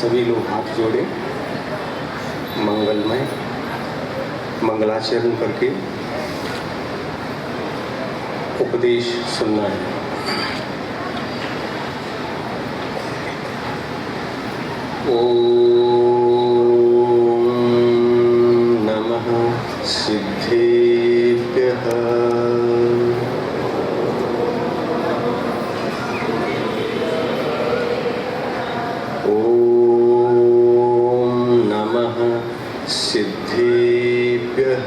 सभी लोग हाथ जोड़े, मंगलमय मंगलाचरण करके उपदेश सुनना है। ओम नमः सिद्धेभ्यः। ओम नमः सिद्धेभ्यः।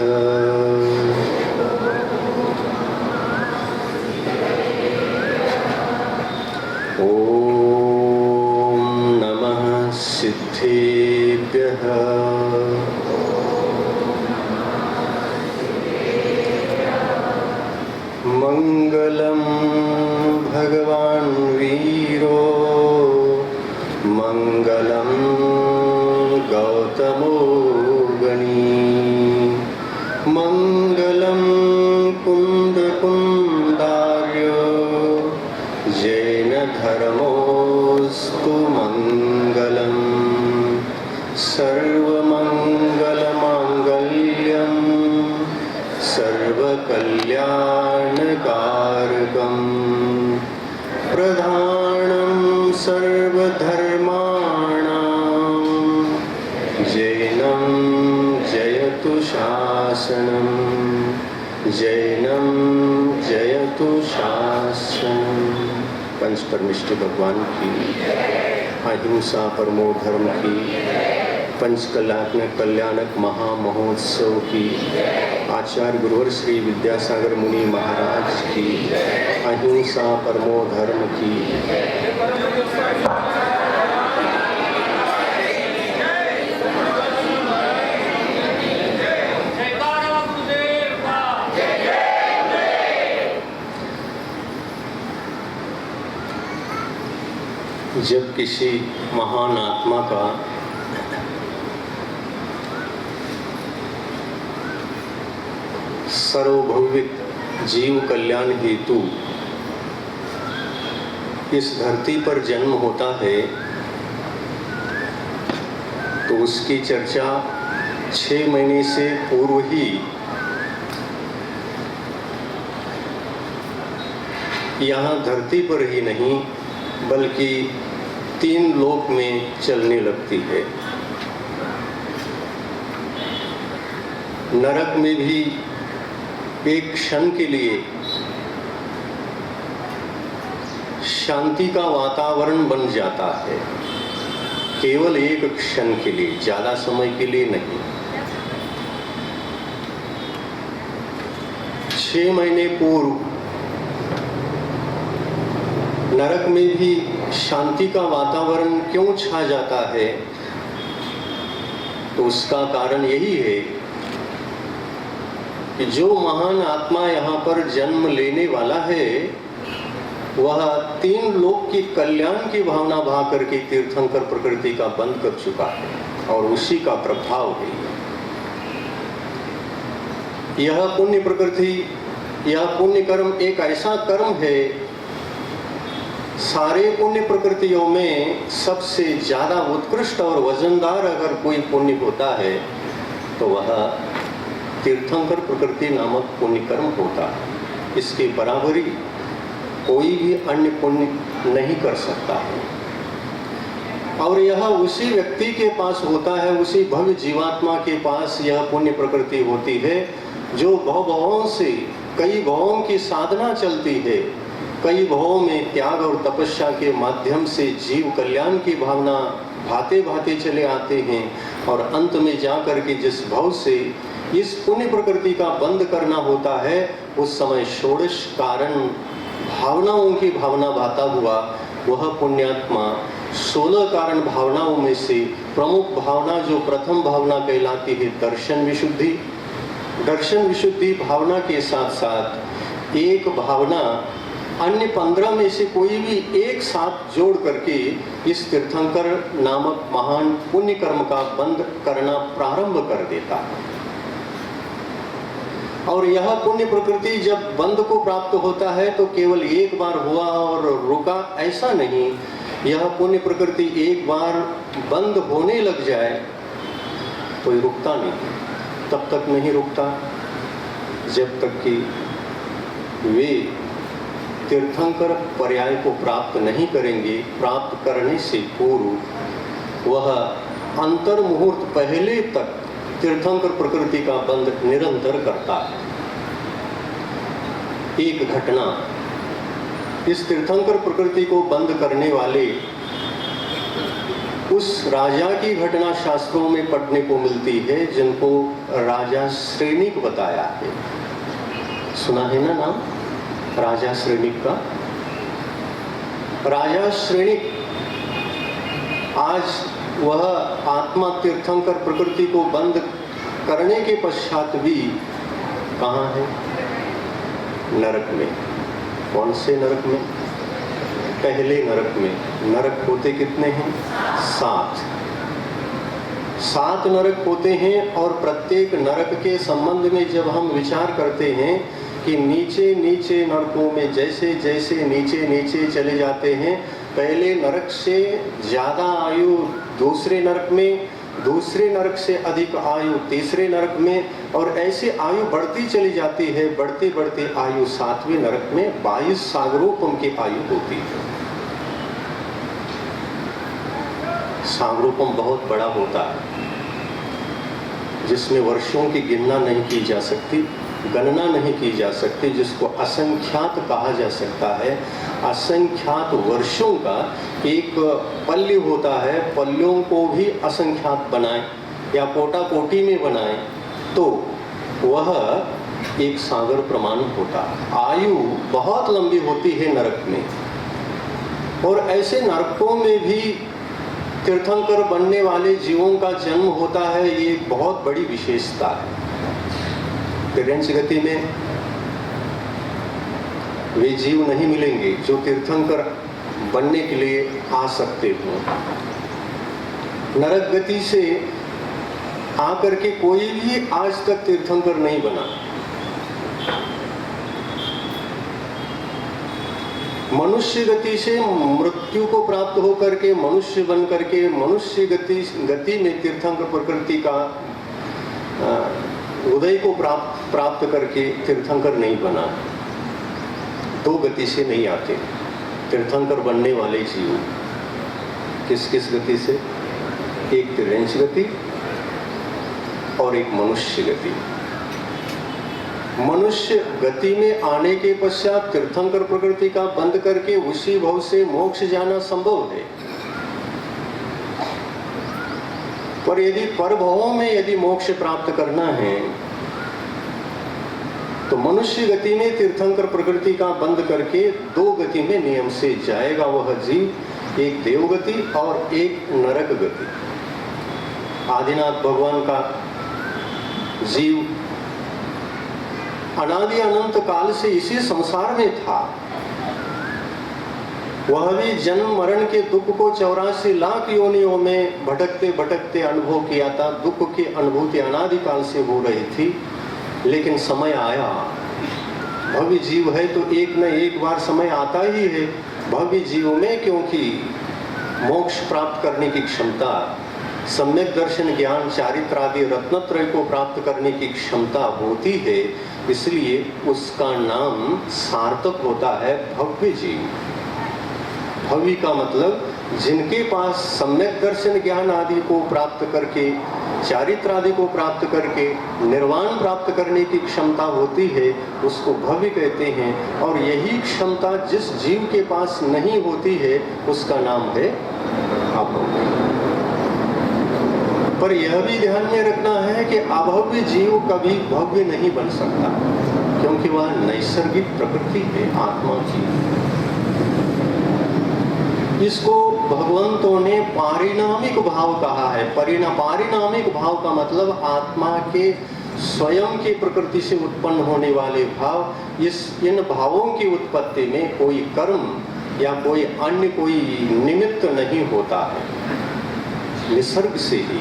ओम नमः सिद्धेभ्यः। मंगलम भगवान वीरो मंगलम गौतमो गणी मंगलम कुंद कुंदार्यो जैन धर्मोस्तु मंगलम सर्वमंगलमांगल्यम सर्वकल्याणकारकम प्रधानं सर्वधर्माणां जैनं जयतु शासनं जैनं जयतु शासनं। पंच परमेष्टि भगवान की, अहिंसा परमो धर्म की, पंचकल्याणक कल्याणक महामहोत्सव की, आचार्य गुरुवर श्री विद्यासागर मुनि महाराज की, अहिंसा परमो धर्म की। जब किसी महान आत्मा का सर्वभौमिक जीव कल्याण हेतु इस धरती पर जन्म होता है तो उसकी चर्चा 6 महीने से पूर्व ही यहाँ धरती पर ही नहीं बल्कि 3 लोक में चलने लगती है। नरक में भी एक क्षण के लिए शांति का वातावरण बन जाता है, केवल एक क्षण के लिए, ज्यादा समय के लिए नहीं। 6 महीने पूर्व नरक में भी शांति का वातावरण क्यों छा जाता है, तो उसका कारण यही है कि जो महान आत्मा यहाँ पर जन्म लेने वाला है वह 3 लोक की कल्याण की भावना भा करके तीर्थंकर प्रकृति का बंद कर चुका है और उसी का प्रभाव है। यह पुण्य प्रकृति, यह पुण्य कर्म एक ऐसा कर्म है, सारे पुण्य प्रकृतियों में सबसे ज्यादा उत्कृष्ट और वजनदार अगर कोई पुण्य होता है तो वह तीर्थंकर प्रकृति नामक पुण्य कर्म होता है। इसके बराबरी कोई भी अन्य पुण्य नहीं कर सकता है और यह उसी व्यक्ति के पास होता है, उसी भव्य जीवात्मा के पास यह पुण्य प्रकृति होती है जो भवों से कई भवों की साधना चलती है, कई भवों में त्याग और तपस्या के माध्यम से जीव कल्याण की भावना भाते भाते चले आते हैं और अंत में जाकर के जिस भाव से इस पुण्य प्रकृति का बंद करना होता है उस समय षोडश कारण भावनाओं की भावना भाता हुआ वह पुण्यात्मा 16 कारण भावनाओं में से प्रमुख भावना जो प्रथम भावना कहलाती है दर्शन विशुद्धि। दर्शन विशुद्धि भावना के साथ साथ एक भावना अन्य 15 में से कोई भी एक साथ जोड़ करके इस तीर्थंकर नामक महान पुण्य कर्म का बंद करना प्रारंभ कर देता है। और यह पुण्य प्रकृति जब बंद को प्राप्त होता है तो केवल एक बार हुआ और रुका ऐसा नहीं, यह पुण्य प्रकृति एक बार बंद होने लग जाए तो ये रुकता नहीं, तब तक नहीं रुकता जब तक कि वे तीर्थंकर पर्याय को प्राप्त नहीं करेंगे। प्राप्त करने से पूर्व वह अंतर मुहूर्त पहले तक तीर्थंकर प्रकृति का बंध निरंतर करता है। एक घटना इस तीर्थंकर प्रकृति को बंद करने वाले उस राजा की घटना शास्त्रों में पढ़ने को मिलती है, जिनको राजा श्रेणिक बताया है। सुना है ना नाम राजा श्रेणिक का? राजा श्रेणिक आज वह आत्मा तीर्थंकर प्रकृति को बंद करने के पश्चात भी कहाँ है? नरक में। कौन से नरक में? पहले नरक में। नरक होते कितने हैं? 7 नरक होते हैं। और प्रत्येक नरक के संबंध में जब हम विचार करते हैं कि नीचे नीचे नरकों में जैसे जैसे नीचे नीचे चले जाते हैं, पहले नरक से ज़्यादा आयु दूसरे नरक में, दूसरे नरक से अधिक आयु तीसरे नरक में, और ऐसे आयु बढ़ती चली जाती है। बढ़ते बढ़ते आयु 7वें नरक में 22 सागरोपम की आयु होती है। सागरोपम बहुत बड़ा होता है, जिसमें वर्षों की गिनना नहीं की जा सकती, गणना नहीं की जा सकती, जिसको असंख्यात कहा जा सकता है। असंख्यात वर्षों का एक पल्य होता है। पल्यों को भी असंख्यात बनाए या कोटा कोटि में बनाए तो वह एक सागर प्रमाण होता है। आयु बहुत लंबी होती है नरक में, और ऐसे नरकों में भी तीर्थंकर बनने वाले जीवों का जन्म होता है। ये एक बहुत बड़ी विशेषता है। तिर्यंश गति में वे जीव नहीं मिलेंगे जो तीर्थंकर बनने के लिए आ सकते हो। नरक गति से आकर के कोई भी आज तक तीर्थंकर नहीं बना। मनुष्य गति से मृत्यु को प्राप्त होकर के मनुष्य बन करके मनुष्य गति में तीर्थंकर प्रकृति का उदय को प्राप्त करके तीर्थंकर नहीं बना। 2 गति से नहीं आते तीर्थंकर बनने वाले जीव। किस किस गति से? एक तिर्यंश गति और एक मनुष्य गति। मनुष्य गति में आने के पश्चात तीर्थंकर प्रकृति का बंद करके उसी भव से मोक्ष जाना संभव है। पर यदि परभवों में यदि मोक्ष प्राप्त करना है तो मनुष्य गति में तीर्थंकर प्रकृति का बंद करके 2 गति में नियम से जाएगा वह जीव, एक देवगति और एक नरक गति। आदिनाथ भगवान का जीव अनादि अनंत काल से इसी संसार में था। वह भी जन्म मरण के दुख को 84 लाख योनियों में भटकते भटकते अनुभव किया था। दुख की अनुभूति अनादि काल से हो रही थी, लेकिन समय आया। भव्य जीव है तो एक न एक बार समय आता ही है भव्य जीव में, क्योंकि मोक्ष प्राप्त करने की क्षमता, सम्यक दर्शन ज्ञान चारित्र आदि रत्नत्रय को प्राप्त करने की क्षमता होती है। इसलिए उसका नाम सार्थक होता है भव्य जीव। भव्य का मतलब जिनके पास सम्यक दर्शन ज्ञान आदि को प्राप्त करके चारित्र आदि को प्राप्त करके निर्वाण प्राप्त करने की क्षमता होती है, उसको भव्य कहते हैं। और यही क्षमता जिस जीव के पास नहीं होती है उसका नाम है अभव्य। पर यह भी ध्यान में रखना है कि अभव्य जीव कभी भव्य नहीं बन सकता, क्योंकि वह नैसर्गिक प्रकृति है आत्मा की। इसको भगवंतों ने पारिणामिक भाव कहा है। पारिणामिक भाव का मतलब आत्मा के स्वयं की प्रकृति से उत्पन्न होने वाले भाव। इन भावों की उत्पत्ति में कोई कर्म या कोई अन्य कोई निमित्त नहीं होता है। निसर्ग से ही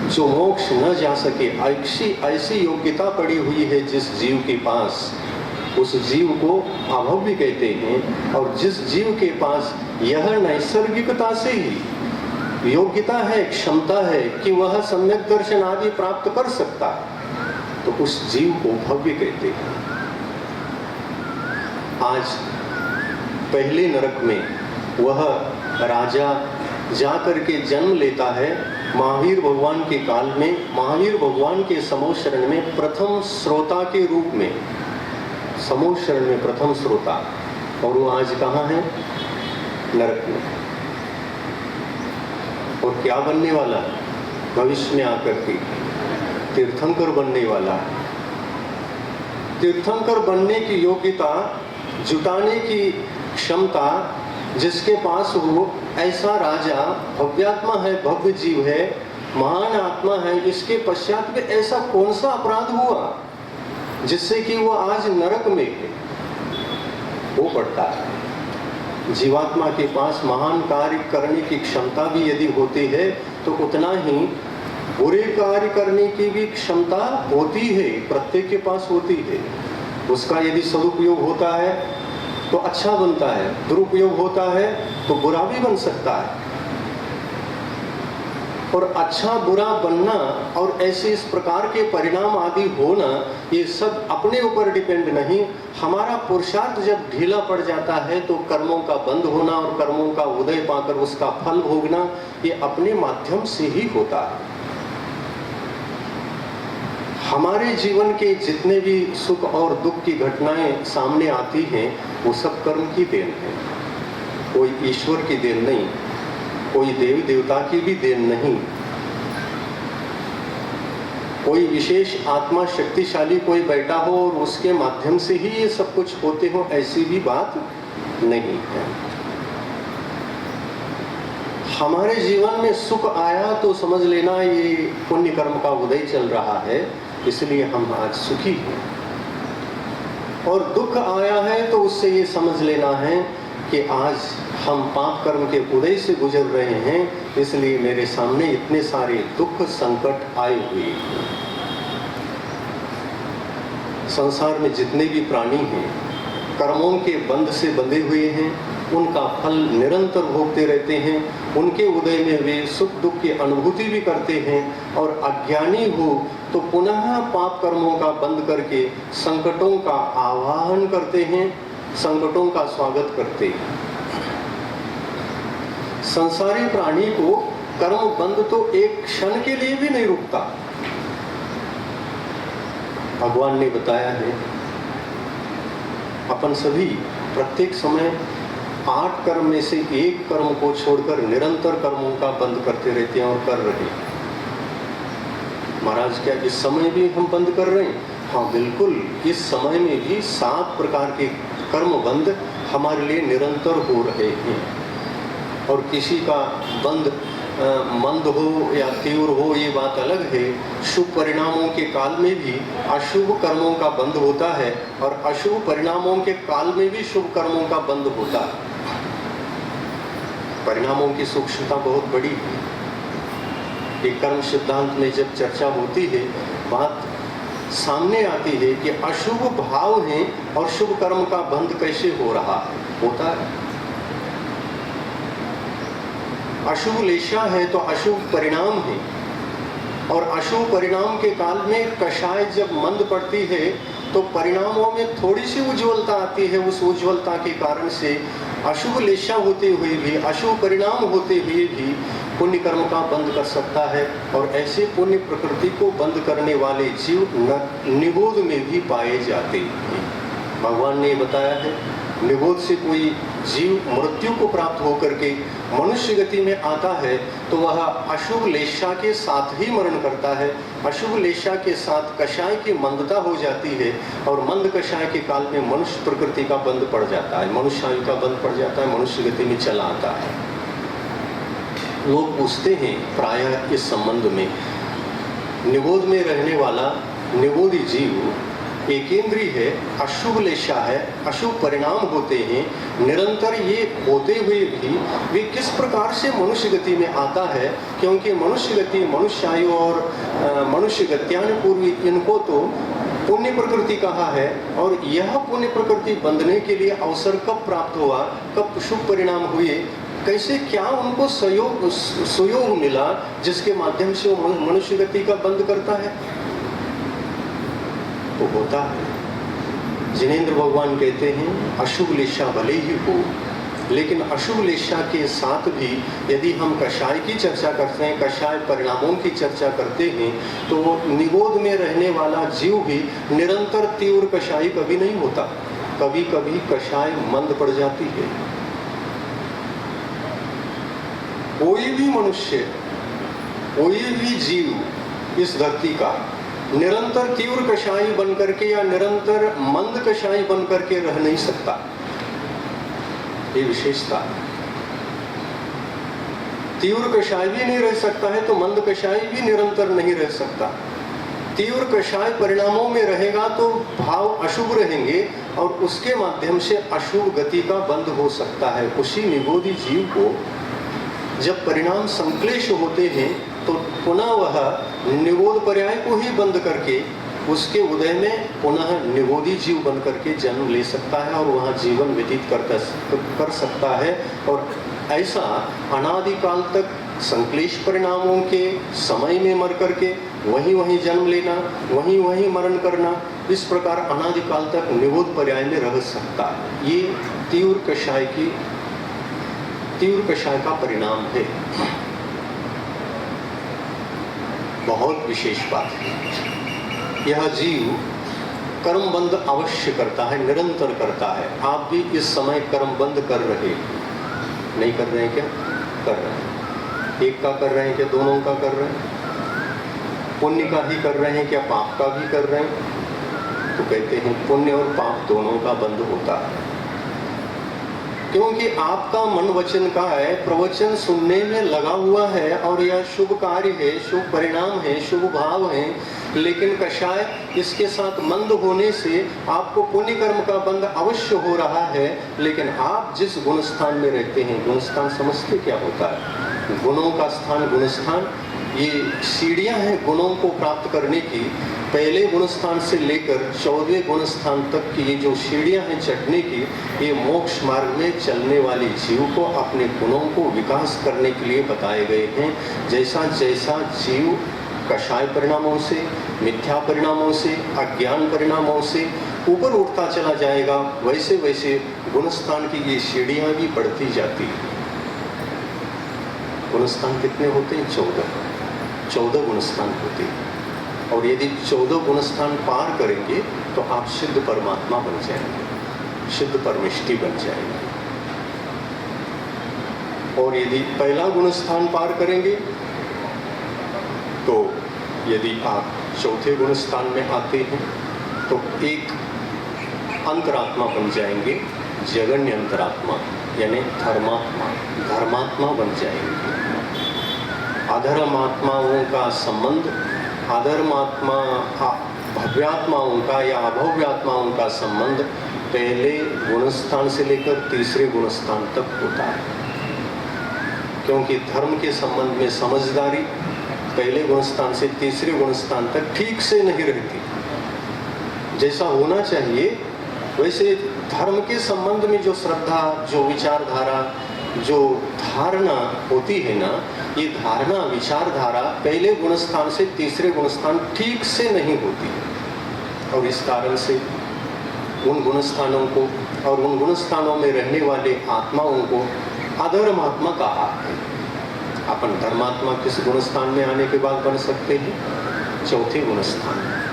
जो मोक्ष न जा सके, ऐसी योग्यता पड़ी हुई है जिस जीव के पास, उस जीव को अभव्य कहते हैं। और जिस जीव के पास यह नैसर्गिकता से ही योग्यता है, क्षमता है कि वह सम्यक दर्शन आदि प्राप्त कर सकता है, तो उस जीव को भव्य कहते हैं। आज पहले नरक में वह राजा जाकर के जन्म लेता है महावीर भगवान के काल में, महावीर भगवान के समूह शरण में प्रथम श्रोता के रूप में, समूह शरण में प्रथम श्रोता। और वो आज कहाँ है? नरक में। और क्या बनने वाला है? भविष्य में आकर के तीर्थंकर बनने वाला है। तीर्थंकर बनने की योग्यता, जुटाने की क्षमता जिसके पास हो, ऐसा राजा भव्यात्मा है, भव्य जीव है, महान आत्मा है, इसके पश्चात में ऐसा कौन सा अपराध हुआ जिससे कि वो आज नरक में है? वो पड़ता है। जीवात्मा के पास महान कार्य करने की क्षमता भी यदि होती है तो उतना ही बुरे कार्य करने की भी क्षमता होती है, प्रत्येक के पास होती है। उसका यदि सदुपयोग होता है तो अच्छा बनता है, दुरुपयोग होता है तो बुरा भी बन सकता है। और अच्छा बुरा बनना और ऐसे इस प्रकार के परिणाम आदि होना, ये सब अपने ऊपर डिपेंड नहीं। हमारा पुरुषार्थ जब ढीला पड़ जाता है तो कर्मों का बंद होना और कर्मों का उदय पाकर उसका फल भोगना, ये अपने माध्यम से ही होता है। हमारे जीवन के जितने भी सुख और दुख की घटनाएं सामने आती हैं, वो सब कर्म की देन है। कोई ईश्वर की देन नहीं, कोई देवी देवता की भी देन नहीं, कोई विशेष आत्मा शक्तिशाली कोई बैठा हो और उसके माध्यम से ही ये सब कुछ होते हो, ऐसी भी बात नहीं है। हमारे जीवन में सुख आया तो समझ लेना ये पुण्य कर्म का उदय चल रहा है, इसलिए हम आज सुखी हैं। और दुख आया है तो उससे ये समझ लेना है कि आज हम पाप कर्म के उदय से गुजर रहे हैं, इसलिए मेरे सामने इतने सारे दुख संकट आए हुए हैं। संसार में जितने भी प्राणी हैं कर्मों के बंध से बंधे हुए हैं, उनका फल निरंतर भोगते रहते हैं। उनके उदय में वे सुख दुख की अनुभूति भी करते हैं, और अज्ञानी हो तो पुनः पाप कर्मों का बंद करके संकटों का आवाहन करते हैं, संकटों का स्वागत करते हैं। संसारी प्राणी को कर्म बंद तो एक क्षण के लिए भी नहीं रुकता। भगवान ने बताया है अपन सभी प्रत्येक समय 8 कर्म में से एक कर्म को छोड़कर निरंतर कर्मों का बंद करते रहते हैं और कर रहे हैं। महाराज क्या इस समय भी हम बंद कर रहे हैं? हाँ बिल्कुल, इस समय में भी 7 प्रकार के कर्म बंद हमारे लिए निरंतर हो रहे हैं। और किसी का बंद मंद हो या तीव्र हो ये बात अलग है। शुभ परिणामों के काल में भी अशुभ कर्मों का बंद होता है, और अशुभ परिणामों के काल में भी शुभ कर्मों का बंद होता है। परिणामों की सूक्ष्मता बहुत बड़ी है। एक कर्म सिद्धांत में जब चर्चा होती है, बात सामने आती है कि अशुभ भाव है और शुभ कर्म का बंध कैसे हो रहा है, होता है। अशुभ लेशा है तो अशुभ परिणाम है, और अशुभ परिणाम के काल में कषाय जब मंद पड़ती है तो परिणामों में थोड़ी सी उज्ज्वलता आती है। उस उज्ज्वलता के कारण से अशुभ लेशा होते हुए भी, अशुभ परिणाम होते हुए भी पुण्य कर्म का बंद कर सकता है। और ऐसे पुण्य प्रकृति को बंद करने वाले जीव निबोध में भी पाए जाते हैं। भगवान ने बताया है, निबोध से कोई जीव मृत्यु को प्राप्त होकर के मनुष्य गति में आता है तो वह अशुभ लेशा के साथ ही मरण करता है। अशुभ लेशा के साथ कषाय की मंदता हो जाती है, और मंद कषाय के काल में मनुष्य प्रकृति का बंद पड़ जाता है, मनुष्य आयु का बंद पड़ जाता है, मनुष्य गति में चला आता है। लोग पूछते हैं प्रायः इस संबंध में, निबोध में रहने वाला निबोधी जीव एकेंद्रीय है, अशुभ लेशा है, अशुभ परिणाम होते हैं, निरंतर ये होते हुए भी वे किस प्रकार से मनुष्य गति में आता है, क्योंकि मनुष्य गति, मनुष्य आयु और मनुष्य गत्यान पूर्वी इनको तो पुण्य प्रकृति कहा है। और यह पुण्य प्रकृति बंधने के लिए अवसर कब प्राप्त हुआ, कब शुभ परिणाम हुए, कैसे, क्या उनको सुयोग मिला जिसके माध्यम से वो मनुष्य गति का बंध करता है? तो होता है। जिनेंद्र भगवान कहते हैं अशुभ लेशा भले ही हो, लेकिन अशुभ लेशा के साथ भी यदि हम कषाय की चर्चा करते हैं, कषाय परिणामों की चर्चा करते हैं, तो निगोद में रहने वाला जीव भी निरंतर तीव्र कषाय कभी नहीं होता। कभी कभी कषाय मंद पड़ जाती है। कोई भी मनुष्य, कोई भी जीव इस धरती का निरंतर तीव्र कषाय बन करके या निरंतर मंद कषाय बन करके रह नहीं सकता। ये विशेषता है। तीव्र कषाय भी नहीं रह सकता है तो मंद कषाय भी निरंतर नहीं रह सकता। तीव्र कषाय परिणामों में रहेगा तो भाव अशुभ रहेंगे और उसके माध्यम से अशुभ गति का बंध हो सकता है। उसी निगोदी जीव को जब परिणाम संक्लेश होते हैं तो पुनः वह निगोद पर्याय को ही बंद करके उसके उदय में पुनः निगोदी जीव बन करके जन्म ले सकता है और वहाँ जीवन व्यतीत कर सकता है। और ऐसा अनादिकाल तक संक्लेश परिणामों के समय में मर करके वहीं जन्म लेना, वहीं मरण करना, इस प्रकार अनादिकाल तक निगोद पर्याय में रह सकता है। ये तीव्र कषाय का परिणाम है। बहुत विशेष बात है। यह जीव कर्म बंध अवश्य करता है, निरंतर करता है। आप भी इस समय कर्म बंध कर रहे, नहीं कर रहे हैं क्या? कर रहे हैं। एक का कर रहे हैं क्या? दोनों का कर रहे हैं? पुण्य का ही कर रहे हैं क्या पाप का भी कर रहे हैं? तो कहते हैं पुण्य और पाप दोनों का बंध होता है, क्योंकि आपका मन वचन का है, प्रवचन सुनने में लगा हुआ है और यह शुभ कार्य है, शुभ परिणाम है, शुभ भाव है। लेकिन कषाय इसके साथ मंद होने से आपको पुण्य कर्म का बंध अवश्य हो रहा है। लेकिन आप जिस गुण स्थान में रहते हैं, गुण स्थान समझते क्या होता है? गुणों का स्थान, गुण स्थान, ये सीढ़ियां हैं गुणों को प्राप्त करने की। पहले गुण स्थान से लेकर 14वें गुण स्थान तक की ये जो सीढ़ियां हैं चढ़ने की, ये मोक्ष मार्ग में चलने वाले जीव को अपने गुणों को विकास करने के लिए बताए गए हैं। जैसा जैसा जीव कषाय परिणामों से, मिथ्या परिणामों से, अज्ञान परिणामों से ऊपर उठता चला जाएगा, वैसे वैसे गुण स्थान की ये सीढ़ियां भी बढ़ती जाती है। गुण स्थान कितने होते हैं? 14 गुण स्थान होते हैं। और यदि 14 गुण स्थान पार करेंगे तो आप सिद्ध परमात्मा बन जाएंगे, सिद्ध परमेष्टि बन जाएंगे। और यदि पहला गुण स्थान पार करेंगे तो यदि आप चौथे गुण स्थान में आते हैं तो एक अंतरात्मा बन जाएंगे, जगन्य अंतरात्मा, यानी धर्मात्मा बन जाएंगे। अधर्मात्माओं का संबंध, अधर्मात्मा भव्यात्माओं का या अभव्यात्माओं का संबंध पहले गुणस्थान से लेकर तीसरे गुणस्थान तक होता है। क्योंकि धर्म के संबंध में समझदारी पहले गुणस्थान से तीसरे गुणस्थान तक ठीक से नहीं रहती। जैसा होना चाहिए वैसे धर्म के संबंध में जो श्रद्धा, जो विचारधारा, जो धारणा होती है ना, ये धारणा विचारधारा पहले गुणस्थान से तीसरे गुणस्थान ठीक से नहीं होती। और इस कारण से उन गुणस्थानों को और उन गुणस्थानों में रहने वाले आत्माओं को अधर्मात्मा कहा है। अपन धर्मात्मा किस गुणस्थान में आने के बाद बन सकते हैं? चौथे गुणस्थान।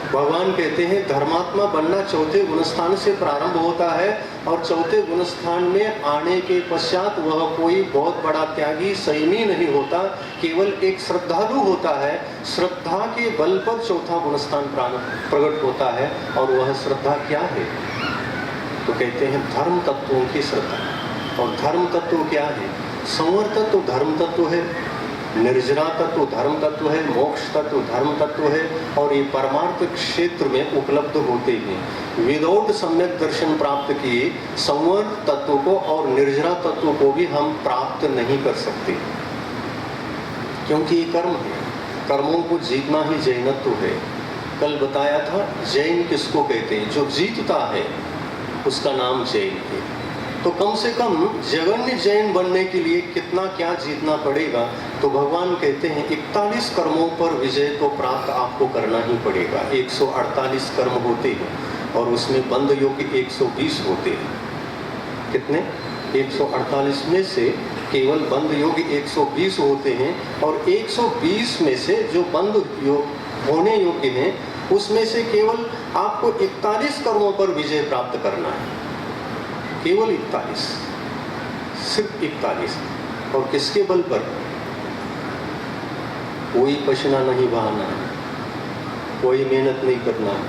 भगवान कहते हैं धर्मात्मा बनना चौथे गुणस्थान से प्रारंभ होता है और चौथे गुणस्थान में आने के पश्चात वह कोई बहुत बड़ा त्यागी संयमी नहीं होता, केवल एक श्रद्धालु होता है। श्रद्धा के बल पर चौथा गुणस्थान प्रकट होता है। और वह श्रद्धा क्या है? तो कहते हैं धर्म तत्वों की श्रद्धा। और धर्म तत्व क्या है? संवर तत्व धर्म तत्व है, निर्जरा तत्व धर्म तत्व है, मोक्ष तत्व धर्म तत्व है, और ये परमार्थ क्षेत्र में उपलब्ध होते हैं। विदाउट सम्यक दर्शन प्राप्त किए संवर तत्व को और निर्जरा तत्व को भी हम प्राप्त नहीं कर सकते, क्योंकि ये कर्म है। कर्मों को जीतना ही जैनत्व है। कल बताया था जैन किसको कहते हैं, जो जीतता है उसका नाम जैन है। तो कम से कम जगन्य जैन बनने के लिए कितना क्या जीतना पड़ेगा, तो भगवान कहते हैं 41 कर्मों पर विजय तो प्राप्त आपको करना ही पड़ेगा। 148 कर्म होते हैं और उसमें बंध योग 120 होते हैं। कितने? 148 में से केवल बंध योग 120 होते हैं, और 120 में से जो बंध योग होने योग्य हैं उसमें से केवल आपको 41 कर्मों पर विजय प्राप्त करना है। केवल 41, सिर्फ 41। और किसके बल पर? कोई पसीना नहीं बहाना है, कोई मेहनत नहीं करना है,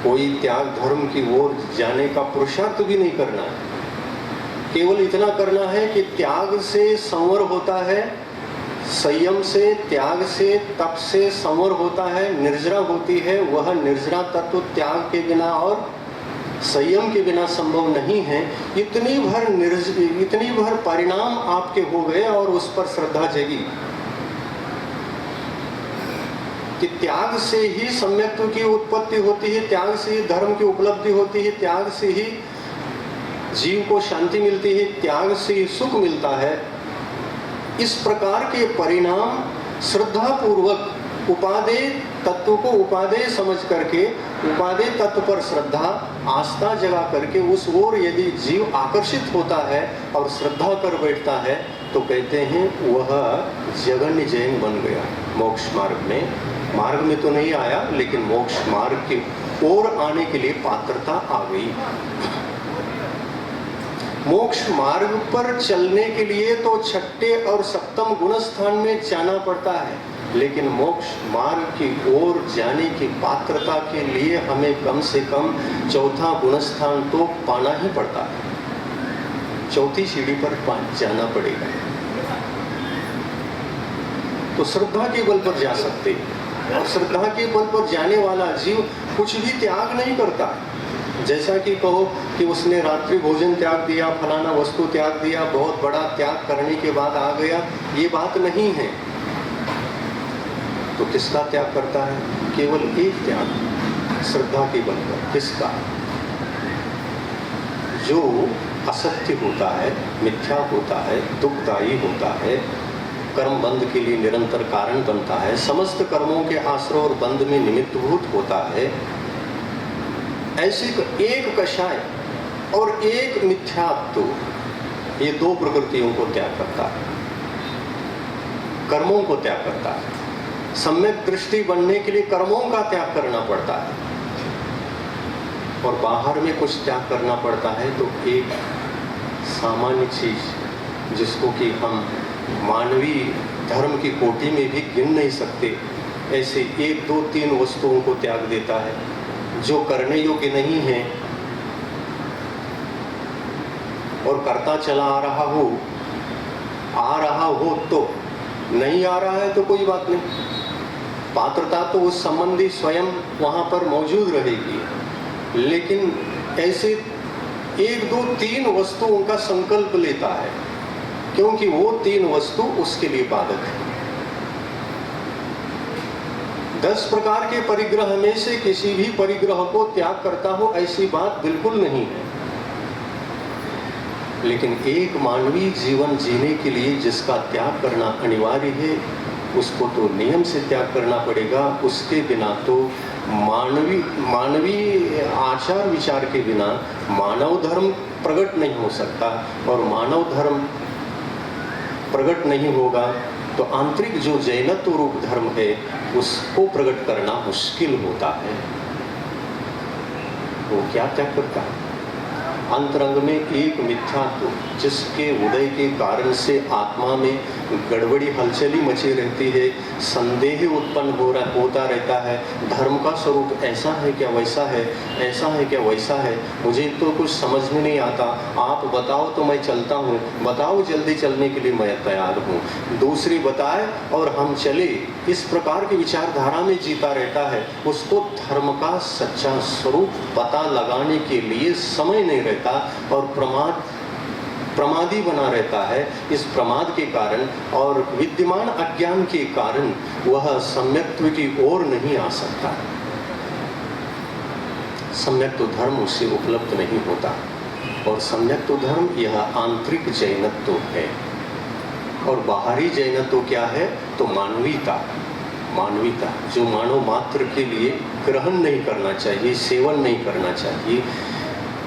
कोई त्याग धर्म की ओर जाने का पुरुषार्थ भी नहीं करना है। केवल इतना करना है कि त्याग से संवर होता है, संयम से, त्याग से, तप से संवर होता है, निर्जरा होती है। वह निर्जरा तत्व त्याग के बिना और संयम के बिना संभव नहीं है। इतनी भर परिणाम आपके हो गए और उस पर श्रद्धा जगी कि त्याग से ही सम्यक्त्व की उत्पत्ति होती है, त्याग से ही धर्म की उपलब्धि होती है, त्याग से ही जीव को शांति मिलती है, त्याग से ही सुख मिलता है। इस प्रकार के परिणाम श्रद्धा पूर्वक उपादेय तत्व को उपादेय समझ करके, उपादेय तत्व पर श्रद्धा आस्था जगा करके उस ओर यदि जीव आकर्षित होता है और श्रद्धा कर बैठता है, तो कहते हैं वह जगन्य जैन बन गया। मोक्ष मार्ग में तो नहीं आया, लेकिन मोक्ष मार्ग की ओर आने के लिए पात्रता आ गई। मोक्ष मार्ग पर चलने के लिए तो छठे और सप्तम गुण स्थान में जाना पड़ता है, लेकिन मोक्ष मार्ग की ओर जाने की पात्रता के लिए हमें कम से कम चौथा गुण स्थान तो पाना ही पड़ता है। चौथी सीढ़ी पर जाना पड़ेगा। तो श्रद्धा के बल पर जा सकते, और श्रद्धा के बल पर जाने वाला जीव कुछ भी त्याग नहीं करता। जैसा कि कहो कि उसने रात्रि भोजन त्याग दिया, फलाना वस्तु त्याग दिया, बहुत बड़ा त्याग करने के बाद आ गया, ये बात नहीं है। तो किसका त्याग करता है? केवल एक त्याग, श्रद्धा के बल पर। किसका? जो असत्य होता है, मिथ्या होता है, दुखदायी होता है, कर्म बंध के लिए निरंतर कारण बनता है, समस्त कर्मों के आश्रय और बंध में निमित्तभूत होता है, ऐसी एक कषाय और एक मिथ्यात्व, ये दो प्रकृतियों को त्याग करता है, कर्मों को त्याग करता है। सम्यक दृष्टि बनने के लिए कर्मों का त्याग करना पड़ता है, और बाहर में कुछ त्याग करना पड़ता है। तो एक सामान्य चीज जिसको कि हम मानवीय धर्म की कोटि में भी गिन नहीं सकते, ऐसे 1, 2, 3 वस्तुओं को त्याग देता है जो करने योग्य नहीं है, और करता चला आ रहा हो तो नहीं आ रहा है तो कोई बात नहीं, पात्रता तो उस संबंधी स्वयं वहां पर मौजूद रहेगी। लेकिन ऐसे 1, 2, 3 वस्तुओं का संकल्प लेता है, क्योंकि वो 3 वस्तु उसके लिए बाधक है। 10 प्रकार के परिग्रह में से किसी भी परिग्रह को त्याग करता हो, ऐसी बात बिल्कुल नहीं है। लेकिन एक मानवीय जीवन जीने के लिए जिसका त्याग करना अनिवार्य है, उसको तो नियम से त्याग करना पड़ेगा। उसके बिना तो मानवीय आचार विचार के बिना मानव धर्म प्रकट नहीं हो सकता, और मानव धर्म प्रकट नहीं होगा तो आंतरिक जो जैनत्व रूप धर्म है उसको प्रकट करना मुश्किल होता है। वो क्या त्याग करता है? अंतरंग में एक मिथ्यात्व जिसके उदय के कारण से आत्मा में गड़बड़ी हलचली मची रहती है, संदेह उत्पन्न होता रहता है। धर्म का स्वरूप ऐसा है क्या वैसा है, ऐसा है क्या वैसा है, मुझे तो कुछ समझ में नहीं आता, आप बताओ तो मैं चलता हूँ, बताओ जल्दी चलने के लिए मैं तैयार हूँ, दूसरी बताए और हम चले, इस प्रकार की विचारधारा में जीता रहता है। उसको धर्म का सच्चा स्वरूप पता लगाने के लिए समय नहीं रहता और प्रमादी बना रहता है। इस प्रमाद के कारण और विद्यमान अज्ञान के कारण वह सम्यक्त्व की ओर नहीं आ सकता। सम्यक्त्व धर्म उससे उपलब्ध नहीं होता और सम्यक्त्व धर्म यह आंतरिक जैनत्व है। और बाहरी जैनत्व क्या है? तो मानवीयता, मानवीयता जो मानव मात्र के लिए ग्रहण नहीं करना चाहिए, सेवन नहीं करना चाहिए,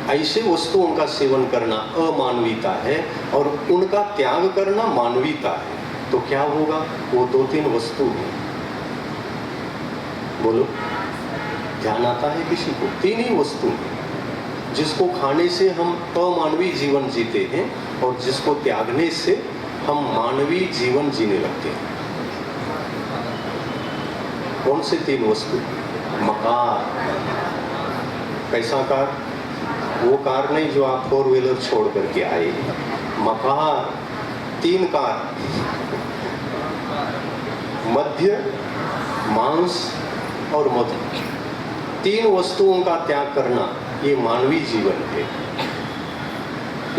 ऐसे वस्तुओं का सेवन करना अमानवीयता है और उनका त्याग करना मानवीयता है। तो क्या होगा? वो 2-3 वस्तु हैं, बोलो, ध्यान आता है किसी को? 3 ही वस्तु हैं जिसको खाने से हम अमानवीय जीवन जीते हैं और जिसको त्यागने से हम मानवीय जीवन जीने लगते हैं। कौन से 3 वस्तु? मकार। कैसा कार? वो कार नहीं जो आप 4 व्हीलर छोड़ करके आए, मकार। 3 कार, मध्य, मांस और मधु, 3 वस्तुओं का त्याग करना ये मानवीय जीवन है।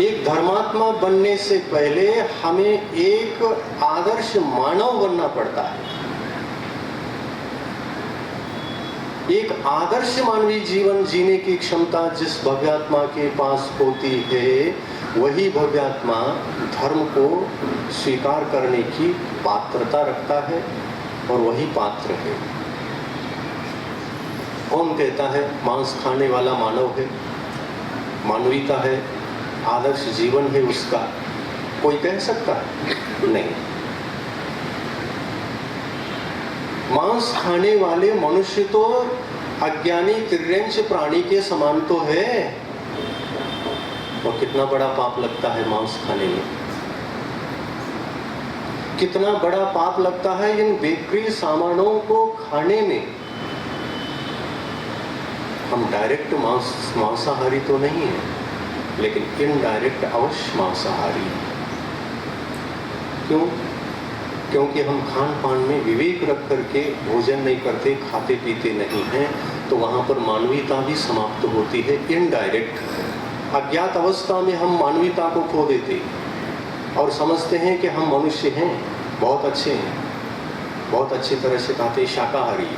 एक धर्मात्मा बनने से पहले हमें एक आदर्श मानव बनना पड़ता है। एक आदर्श मानवीय जीवन जीने की क्षमता जिस भव्यात्मा के पास होती है, वही भव्यात्मा धर्म को स्वीकार करने की पात्रता रखता है और वही पात्र है। कौन कहता है मांस खाने वाला मानव है, मानवीयता है, आदर्श जीवन है उसका? कोई कह सकता है? नहीं। मांस खाने वाले मनुष्य तो अज्ञानी तिर्यंच प्राणी के समान तो है। और कितना बड़ा पाप लगता है मांस खाने में, कितना बड़ा पाप लगता है इन बेकरी सामानों को खाने में। हम डायरेक्ट मांसाहारी तो नहीं है, लेकिन इनडायरेक्ट अवश्य मांसाहारी। क्यों? क्योंकि हम खान पान में विवेक रख करके भोजन नहीं करते, खाते पीते नहीं हैं, तो वहाँ पर मानवीयता भी समाप्त होती है इनडायरेक्ट। अज्ञात अवस्था में हम मानवीयता को खो देते और समझते हैं कि हम मनुष्य हैं, बहुत अच्छे हैं, बहुत अच्छी तरह से खाते हैं, शाकाहारी।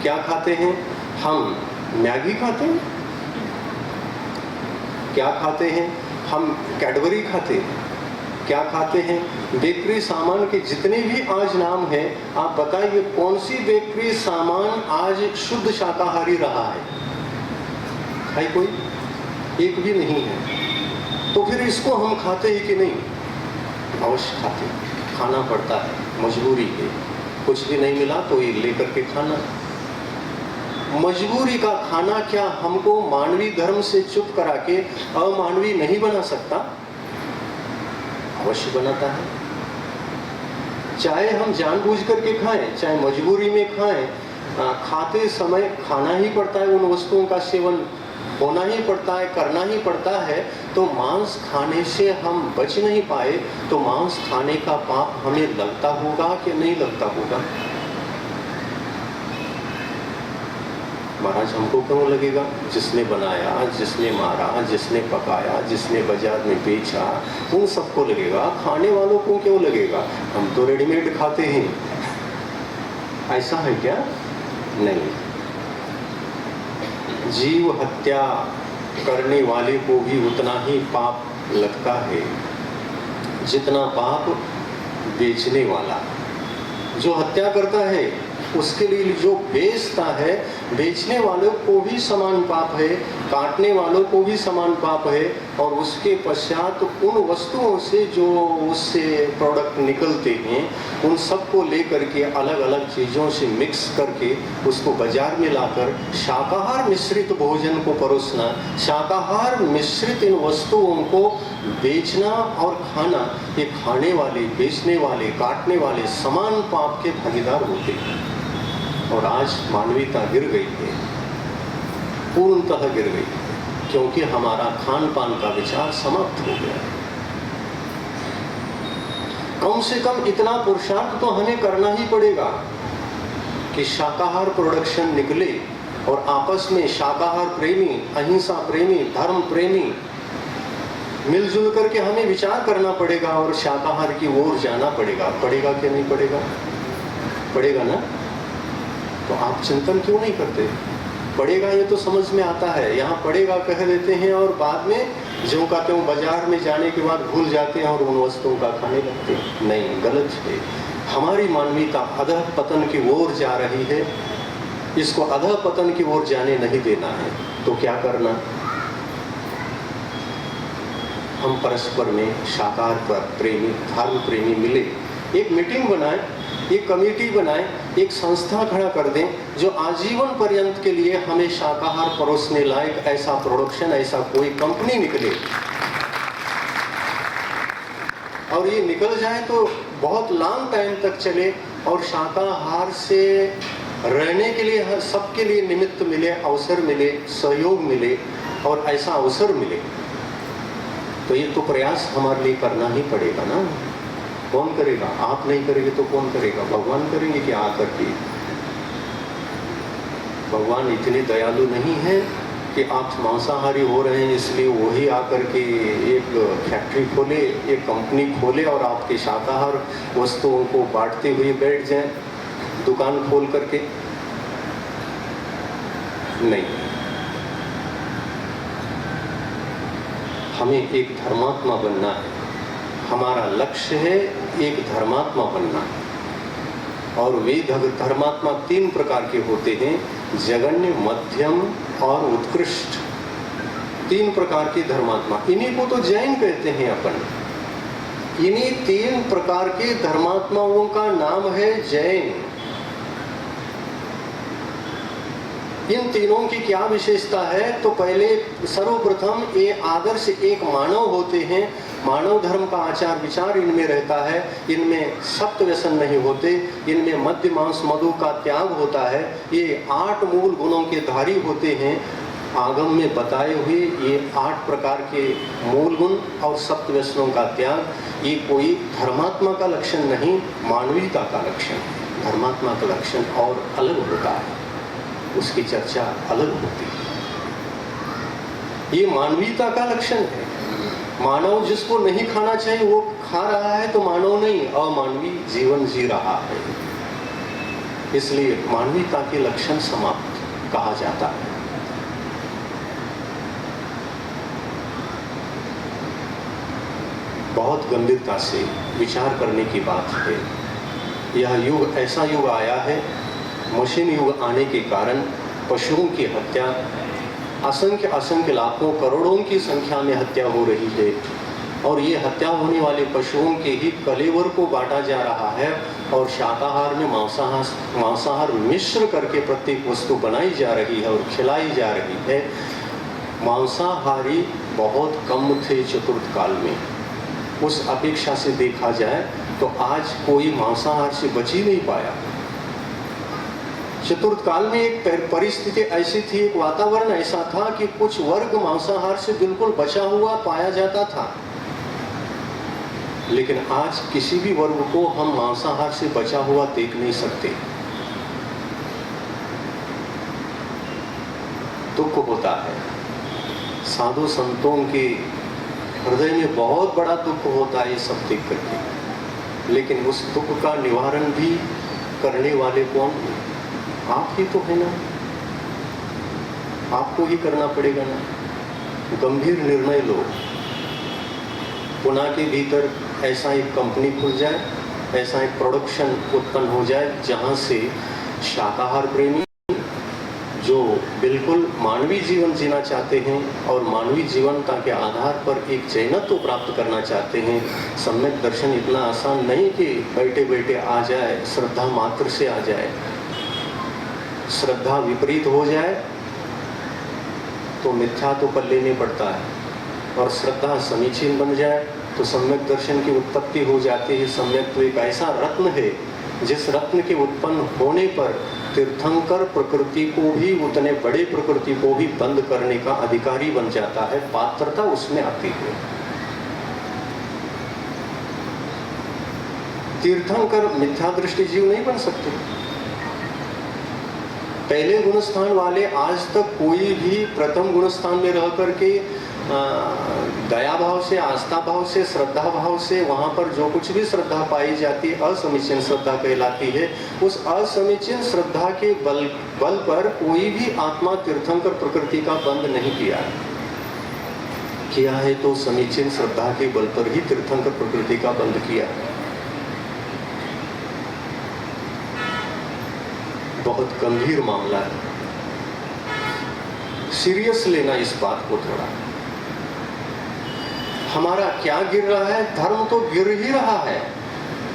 क्या खाते हैं हम? मैगी खाते हैं। क्या खाते हैं हम? कैडबरी खाते हैं। क्या खाते हैं? बेकरी सामान के जितने भी आज नाम हैं, आप बताइए कौन सी बेकरी सामान आज शुद्ध शाकाहारी रहा है कोई? एक भी नहीं है। तो फिर इसको हम खाते ही कि नहीं? अवश्य खाते, खाना पड़ता है, मजबूरी है। कुछ भी नहीं मिला तो ये लेकर के खाना। मजबूरी का खाना क्या हमको मानवीय धर्म से चुप करा के अमानवीय नहीं बना सकता? अवश्य बनाता है। चाहे हम जानबूझ करके खाएं, चाहे मजबूरी में खाएं, खाते समय खाना ही पड़ता है, उन वस्तुओं का सेवन होना ही पड़ता है, करना ही पड़ता है। तो मांस खाने से हम बच नहीं पाए तो मांस खाने का पाप हमें लगता होगा कि नहीं लगता होगा? महाराज हमको क्यों लगेगा? जिसने बनाया, जिसने मारा, जिसने पकाया, जिसने बाजार में बेचा, उन सबको लगेगा। खाने वालों को क्यों लगेगा? हम तो रेडीमेड खाते हैं। ऐसा है क्या? नहीं। जीव हत्या करने वाले को भी उतना ही पाप लगता है जितना पाप बेचने वाला। जो हत्या करता है उसके लिए जो बेचता है, बेचने वालों को भी समान पाप है, काटने वालों को भी समान पाप है, और उसके पश्चात उन वस्तुओं से जो उससे प्रोडक्ट निकलते हैं उन सबको लेकर के अलग अलग चीज़ों से मिक्स करके उसको बाजार में लाकर शाकाहार मिश्रित भोजन को परोसना, शाकाहार मिश्रित इन वस्तुओं को बेचना और खाना, ये खाने वाले, बेचने वाले, काटने वाले समान पाप के भागीदार होते हैं। और आज मानवीयता गिर गई है, पूर्णतः गिर गई है, क्योंकि हमारा खान पान का विचार समाप्त हो गया है। कम से कम इतना पुरुषार्थ तो हमें करना ही पड़ेगा कि शाकाहार प्रोडक्शन निकले और आपस में शाकाहार प्रेमी, अहिंसा प्रेमी, धर्म प्रेमी मिलजुल करके हमें विचार करना पड़ेगा और शाकाहार की ओर जाना पड़ेगा। पड़ेगा कि नहीं पड़ेगा? पड़ेगा ना? तो आप चिंतन क्यों नहीं करते? पड़ेगा ये तो समझ में आता है, यहाँ पड़ेगा कह देते हैं और बाद में ज्यों का त्यों बाजार में जाने के बाद भूल जाते हैं और उन वस्तुओं का खाने लगते हैं। नहीं, गलत है। हमारी मानवीयता अधः पतन की ओर जा रही है, इसको अधः पतन की ओर जाने नहीं देना है। तो क्या करना? हम परस्पर में शाकाहार प्रेमी, धर्म प्रेमी मिले, एक मीटिंग बनाए, एक कमेटी बनाए, एक संस्था खड़ा कर दें जो आजीवन पर्यंत के लिए हमें शाकाहार परोसने लायक ऐसा प्रोडक्शन, ऐसा कोई कंपनी निकले। और ये निकल जाए तो बहुत लॉन्ग टाइम तक चले और शाकाहार से रहने के लिए सबके लिए निमित्त मिले, अवसर मिले, सहयोग मिले और ऐसा अवसर मिले। तो ये तो प्रयास हमारे लिए करना ही पड़ेगा ना। कौन करेगा? आप नहीं करेंगे तो कौन करेगा? भगवान करेंगे कि आकर के? भगवान इतने दयालु नहीं है कि आप मांसाहारी हो रहे हैं इसलिए वही आकर के एक फैक्ट्री खोले, एक कंपनी खोले और आपके शाकाहार वस्तुओं को बांटते हुए बैठ जाएं दुकान खोल करके। नहीं, हमें एक धर्मात्मा बनना है। हमारा लक्ष्य है एक धर्मात्मा बनना। और वे धर्मात्मा 3 प्रकार के होते हैं, जघन्य, मध्यम और उत्कृष्ट। 3 प्रकार के धर्मात्मा, इन्हीं को तो जैन कहते हैं अपन। इन्हीं 3 प्रकार के धर्मात्माओं का नाम है जैन। इन तीनों की क्या विशेषता है? तो पहले सर्वप्रथम ये आदर्श एक मानव होते हैं। मानव धर्म का आचार विचार इनमें रहता है, इनमें सप्त व्यसन नहीं होते, इनमें मद्य मांस मधु का त्याग होता है। ये 8 मूल गुणों के धारी होते हैं। आगम में बताए हुए ये 8 प्रकार के मूल गुण और सप्त व्यसनों का त्याग, ये कोई धर्मात्मा का लक्षण नहीं, मानवीयता का लक्षण है। धर्मात्मा का लक्षण और अलग होता है, उसकी चर्चा अलग होती है। ये मानवीयता का लक्षण है। मानव जिसको नहीं खाना चाहिए वो खा रहा है तो मानव नहीं, अमानवीय जीवन जी रहा है। इसलिए मानवीयता के लक्षण समाप्त कहा जाता है। बहुत गंभीरता से विचार करने की बात है। यह युग ऐसा युग आया है, मशीन युग आने के कारण पशुओं की हत्या असंख्य असंख्य लाखों करोड़ों की संख्या में हत्या हो रही है। और ये हत्या होने वाले पशुओं के ही कलेवर को बांटा जा रहा है और शाकाहार में मांसाहार मिश्र करके प्रत्येक वस्तु बनाई जा रही है और खिलाई जा रही है। मांसाहारी बहुत कम थे चतुर्थ काल में। उस अपेक्षा से देखा जाए तो आज कोई मांसाहार से बच ही नहीं पाया। चतुर्थ काल में एक परिस्थिति ऐसी थी, एक वातावरण ऐसा था कि कुछ वर्ग मांसाहार से बिल्कुल बचा हुआ पाया जाता था। लेकिन आज किसी भी वर्ग को हम मांसाहार से बचा हुआ देख नहीं सकते। दुख होता है। साधु संतों के हृदय में बहुत बड़ा दुख होता है ये सब देख करके। लेकिन उस दुख का निवारण भी करने वाले कौन है? आप ही तो है ना। आपको ही करना पड़ेगा ना। गंभीर निर्णय लो। पुणे के भीतर ऐसा एक कंपनी खुल जाए, ऐसा एक प्रोडक्शन उत्पन्न हो जाए जहां से शाकाहार प्रेमी, जो बिल्कुल मानवीय जीवन जीना चाहते हैं और मानवीय जीवनता के आधार पर एक जैनत्व प्राप्त करना चाहते हैं, सम्यक दर्शन इतना आसान नहीं कि बैठे बैठे आ जाए, श्रद्धा मात्र से आ जाए। श्रद्धा विपरीत हो जाए तो मिथ्या तो पल्ले नहीं पड़ता है, और श्रद्धा समीचीन बन जाए तो सम्यक दर्शन की उत्पत्ति हो जाती है। सम्यक तो एक ऐसा रत्न है जिस रत्न के उत्पन्न होने पर तीर्थंकर प्रकृति को भी, उतने बड़े प्रकृति को भी बंद करने का अधिकारी बन जाता है, पात्रता उसमें आती है। तीर्थंकर मिथ्या दृष्टि जीव नहीं बन सकते। पहले गुणस्थान वाले आज तक कोई भी प्रथम गुणस्थान में रह करके दया भाव से, आस्था भाव से, श्रद्धा भाव से, वहां पर जो कुछ भी श्रद्धा पाई जाती है असमीचीन श्रद्धा कहलाती है। उस असमीचीन श्रद्धा के बल पर कोई भी आत्मा तीर्थंकर प्रकृति का बंद नहीं किया है तो समीचीन श्रद्धा के बल पर ही तीर्थंकर प्रकृति का बंद किया। बहुत गंभीर मामला है, सीरियस लेना इस बात को थोड़ा। हमारा क्या गिर रहा है? धर्म तो गिर ही रहा है,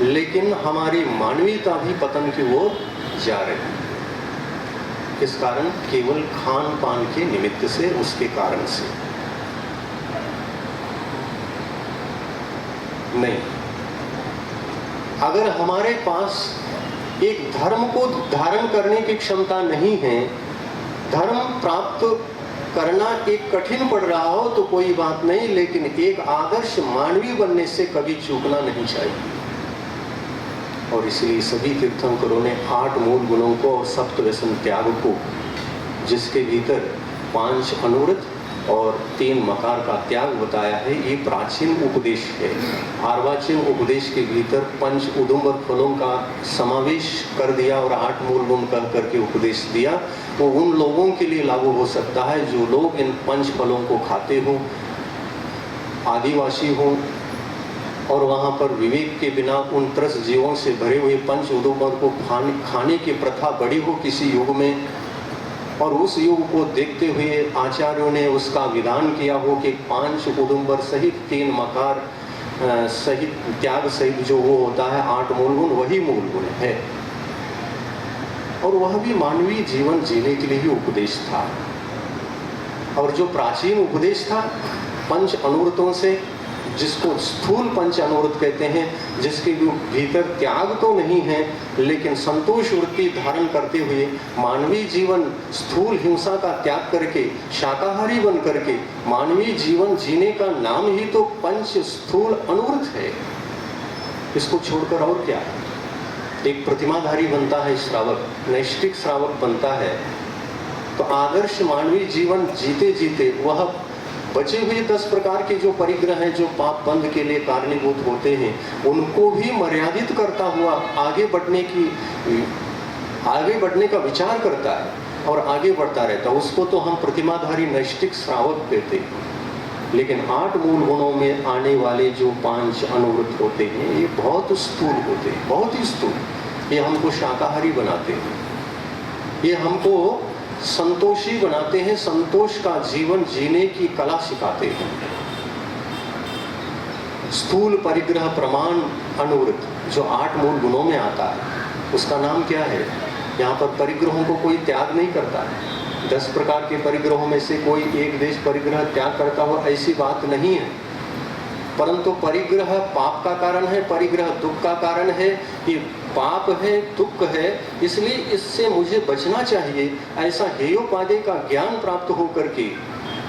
लेकिन हमारी मानवीयता भी पतन की ओर जा रही है। इस कारण केवल खान पान के निमित्त से, उसके कारण से नहीं। अगर हमारे पास एक धर्म को धारण करने की क्षमता नहीं है, धर्म प्राप्त करना एक कठिन पड़ रहा हो तो कोई बात नहीं, लेकिन एक आदर्श मानवीय बनने से कभी चूकना नहीं चाहिए। और इसलिए सभी तीर्थंकरों ने 8 मूल गुणों को और सप्त व्यसन त्याग को, जिसके भीतर 5 अनुव्रत और 3 मकार का त्याग बताया है, ये प्राचीन उपदेश है। अर्वाचीन उपदेश के भीतर 5 उदुम्बर फलों का समावेश कर दिया और 8 मूल गुण कह करके उपदेश दिया। वो उन लोगों के लिए लागू हो सकता है जो लोग इन 5 फलों को खाते हों, आदिवासी हों, और वहाँ पर विवेक के बिना उन त्रस्त जीवों से भरे हुए 5 उदुम्बर को खाने की प्रथा बड़ी हो किसी युग में, और उस युग को देखते हुए आचार्यों ने उसका विधान किया हो कि 5 उदुम्बर सहित 3 मकार सहित त्याग सहित जो वो होता है 8 मूल गुण, वही मूल गुण है। और वह भी मानवीय जीवन जीने के लिए ही उपदेश था। और जो प्राचीन उपदेश था 5 अनुव्रतों से, जिसको स्थूल 5 अनुव्रत कहते हैं, जिसके भीतर त्याग तो नहीं है लेकिन संतोष वृत्ति धारण करते हुए मानवीय जीवन स्थूल हिंसा का त्याग करके शाकाहारी बन करके मानवीय जीवन जीने का नाम ही तो 5 स्थूल अनुव्रत है। इसको छोड़कर और क्या है? एक प्रतिमाधारी बनता है श्रावक, नैष्ठिक श्रावक बनता है, तो आदर्श मानवीय जीवन जीते जीते वह बचे हुए 10 प्रकार के जो परिग्रह हैं, जो पाप बंध के लिए कारणीभूत होते हैं, उनको भी मर्यादित करता हुआ आगे बढ़ने का विचार करता है और आगे बढ़ता रहता है। उसको तो हम प्रतिमाधारी नैष्ठिक श्रावक कहते हैं। लेकिन 8 मूल गुणों में आने वाले जो 5 अनुव्रत होते हैं, ये बहुत स्थूल होते हैं, बहुत ही स्थूल। ये हमको शाकाहारी बनाते हैं, ये हमको संतोषी बनाते हैं, संतोष का जीवन जीने की कला सिखाते हैं। स्थूल परिग्रह प्रमाण अनुव्रत जो 8 मूल गुणों में आता है, उसका नाम क्या है? यहाँ पर परिग्रहों को कोई त्याग नहीं करता है। 10 प्रकार के परिग्रहों में से कोई एक देश परिग्रह त्याग करता हो, ऐसी बात नहीं है। परंतु परिग्रह पाप का कारण है, परिग्रह दुख का कारण है। ये पाप है, दुख है, इसलिए इससे मुझे बचना चाहिए, ऐसा हेयोपाधेय का ज्ञान प्राप्त हो करके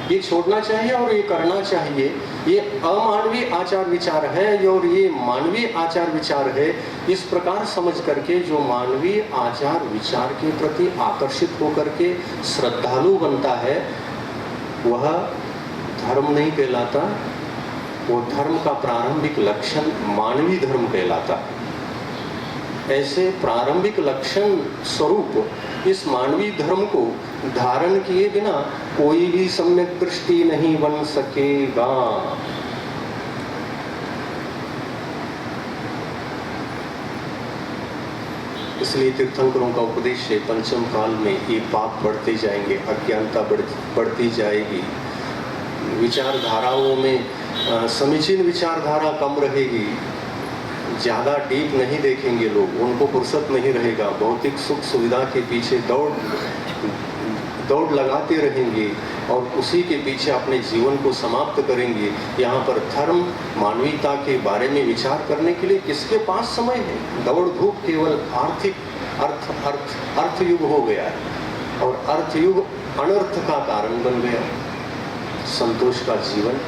ये छोड़ना चाहिए और ये करना चाहिए। ये अमानवीय आचार विचार है और ये मानवीय आचार विचार है। इस प्रकार समझ करके जो मानवीय आचार विचार के प्रति आकर्षित होकर के श्रद्धालु बनता है, वह धर्म नहीं कहलाता। वो धर्म का प्रारंभिक लक्षण मानवीय धर्म कहलाता है। ऐसे प्रारंभिक लक्षण स्वरूप इस मानवीय धर्म को धारण किए बिना कोई भी सम्यक दृष्टि नहीं बन सकेगा। इसलिए तीर्थंकरों का उपदेश है पंचम काल में ये पाप बढ़ते जाएंगे, अज्ञानता बढ़ती जाएगी, विचारधाराओं में समीचीन विचारधारा कम रहेगी, ज़्यादा डीप नहीं देखेंगे लोग, उनको फुर्सत नहीं रहेगा, भौतिक सुख सुविधा के पीछे दौड़ लगाते रहेंगे और उसी के पीछे अपने जीवन को समाप्त करेंगे। यहाँ पर धर्म मानवीयता के बारे में विचार करने के लिए किसके पास समय है? दौड़ धूप केवल अर्थ युग हो गया है और अर्थ युग अनर्थ का कारण बन गया। संतोष का जीवन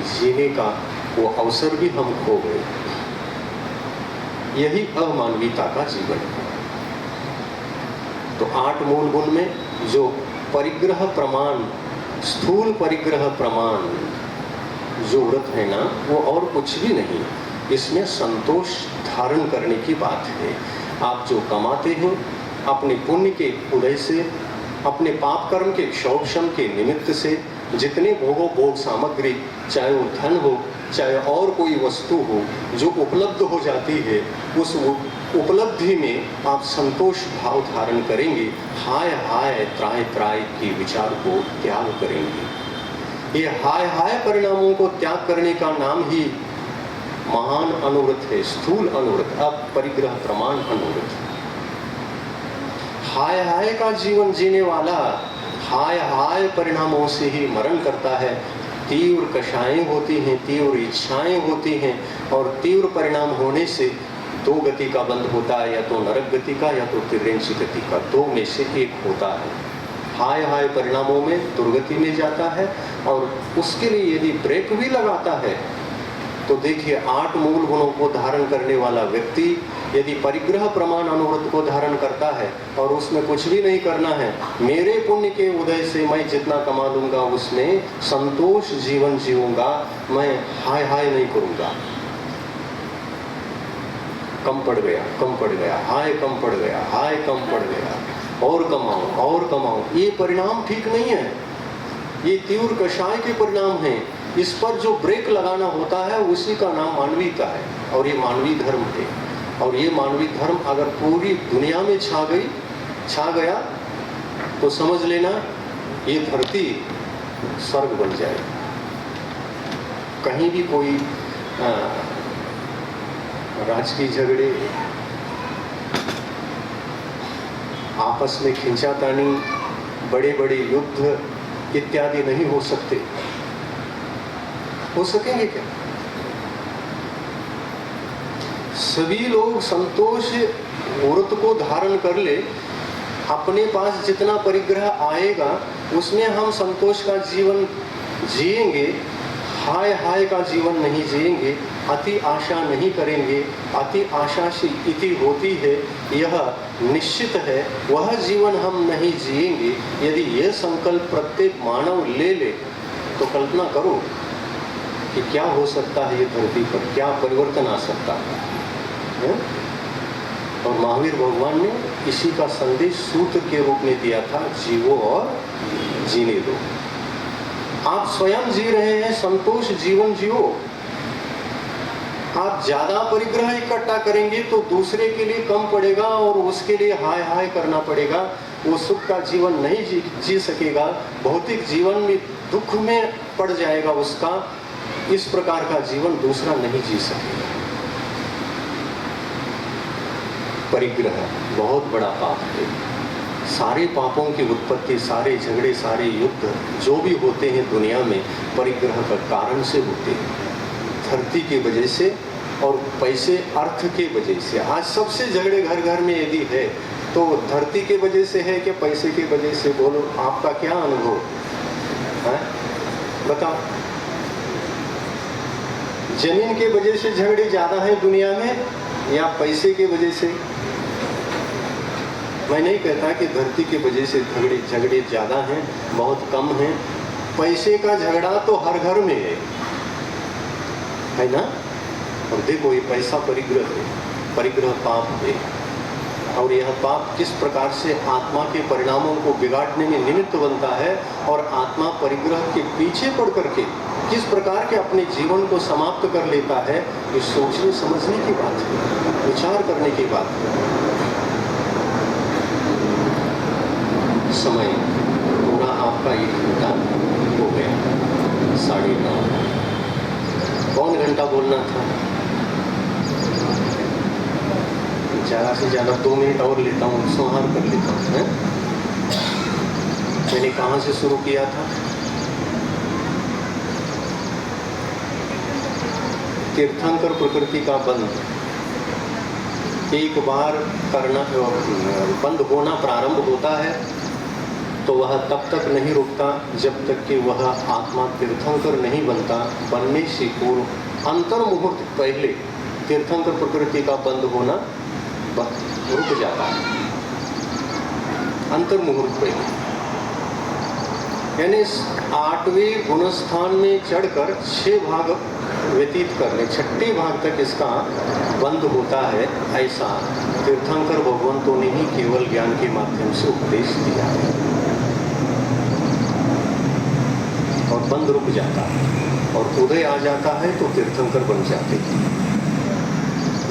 जीने का वो अवसर भी हम खो गए। यही अमानवीयता का जीवन है। तो 8 मूल गुण में जो परिग्रह प्रमाण, स्थूल परिग्रह प्रमाण जो व्रत है ना, वो और कुछ भी नहीं, इसमें संतोष धारण करने की बात है। आप जो कमाते हैं अपने पुण्य के उदय से, अपने पाप कर्म के क्षौक्षम के निमित्त से, जितने भोगो भोग सामग्री, चाहे वो धन हो चाहे और कोई वस्तु हो, जो उपलब्ध हो जाती है, उस उपलब्धि में आप संतोष भाव धारण करेंगे। हाय हाय त्राय त्राय के विचार को त्याग करेंगे। ये हाय हाय परिणामों को त्याग करने का नाम ही महान अनुव्रत है, स्थूल अनुव्रत, अब परिग्रह प्रमाण अनुव्रत। हाय हाय का जीवन जीने वाला हाय हाय परिणामों से ही मरण करता है। तीव्र कषाएं होती हैं, तीव्र इच्छाएं होती हैं और तीव्र परिणाम होने से 2 गति का बंध होता है, या तो नरक गति का या तो तिर्यंची गति का, 2 में से एक होता है। हाय हाय परिणामों में दुर्गति में जाता है और उसके लिए यदि ब्रेक भी लगाता है तो देखिए 8 मूल गुणों को धारण करने वाला व्यक्ति यदि परिग्रह प्रमाण अनुव्रत को धारण करता है और उसमें कुछ भी नहीं करना है, मेरे पुण्य के उदय से मैं जितना कमा लूंगा उसमें संतोष जीवन जीऊंगा, मैं हाय हाय नहीं करूंगा। कम पड़ गया, कम पड़ गया, हाय कम पड़ गया, हाय कम पड़ गया, और कमाओ, ये परिणाम ठीक नहीं है। ये तीव्र कषाय के परिणाम हैं। इस पर जो ब्रेक लगाना होता है उसी का नाम मानवीयता है और ये मानवीय धर्म है। और ये मानवीय धर्म अगर पूरी दुनिया में छा गया तो समझ लेना ये धरती स्वर्ग बन जाए। कहीं भी कोई राजकीय झगड़े, आपस में खींचातानी, बड़े बड़े युद्ध इत्यादि नहीं हो सकते। हो सकेंगे क्या? सभी लोग संतोष व्रत को धारण कर ले, अपने पास जितना परिग्रह आएगा उसमें हम संतोष का जीवन जिएंगे, हाय हाय का जीवन नहीं जिएंगे, अति आशा नहीं करेंगे। अति आशा से इति होती है, यह निश्चित है, वह जीवन हम नहीं जिएंगे। यदि यह संकल्प प्रत्येक मानव ले ले तो कल्पना करो कि क्या हो सकता है, ये धरती पर क्या परिवर्तन आ सकता है। और महावीर भगवान ने इसी का संदेश सूत्र के रूप में दिया था, जीवो और जीने दो। आप स्वयं जी रहे हैं, संतोष जीवन जियो। आप ज्यादा परिग्रह इकट्ठा करेंगे तो दूसरे के लिए कम पड़ेगा और उसके लिए हाय हाय करना पड़ेगा। वो सुख का जीवन नहीं जी सकेगा, भौतिक जीवन में दुख में पड़ जाएगा उसका। इस प्रकार का जीवन दूसरा नहीं जी सकेगा। परिग्रह बहुत बड़ा पाप है। सारे पापों की उत्पत्ति, सारे झगड़े, सारे युद्ध जो भी होते हैं दुनिया में परिग्रह का कारण से होते हैं। धरती की वजह से और पैसे अर्थ के वजह से। आज सबसे झगड़े घर घर में यदि है तो धरती के वजह से है कि पैसे के वजह से? बोलो, आपका क्या अनुभव है? बताओ। जमीन के वजह से झगड़े ज्यादा है दुनिया में या पैसे के वजह से? मैं नहीं कहता कि धरती की वजह से झगड़े ज़्यादा हैं, बहुत कम हैं। पैसे का झगड़ा तो हर घर में है ना। और देखो, ये पैसा परिग्रह है, परिग्रह पाप है। और यह पाप किस प्रकार से आत्मा के परिणामों को बिगाड़ने में निमित्त बनता है और आत्मा परिग्रह के पीछे पड़ करके किस प्रकार के अपने जीवन को समाप्त कर लेता है, ये सोचने समझने की बात है, विचार करने की बात है। समय पूरा आपका 1 घंटा हो गया, 9:30। कौन घंटा बोलना था? ज़्यादा से ज़्यादा 2 मिनट और लेता हूँ, संहार कर लेता हूँ। मैंने कहाँ से शुरू किया था? तीर्थंकर प्रकृति का बंद एक बार करना, बंद होना प्रारंभ होता है तो वह तब तक नहीं रुकता जब तक कि वह आत्मा तीर्थंकर नहीं बनता। बनने से पूर्व अंतर मुहूर्त पहले तीर्थंकर प्रकृति का बंद होना रुक जाता है। अंतर मुहूर्त पहले, यानी 8वें गुणस्थान में चढ़कर 6 भाग व्यतीत करने 6ठे भाग तक इसका बंद होता है। ऐसा तीर्थंकर भगवंतों ने ही केवल ज्ञान के माध्यम से उपदेश दिया है और बंद रुक जाता है और उदय आ जाता है तो तीर्थंकर बन जाते हैं।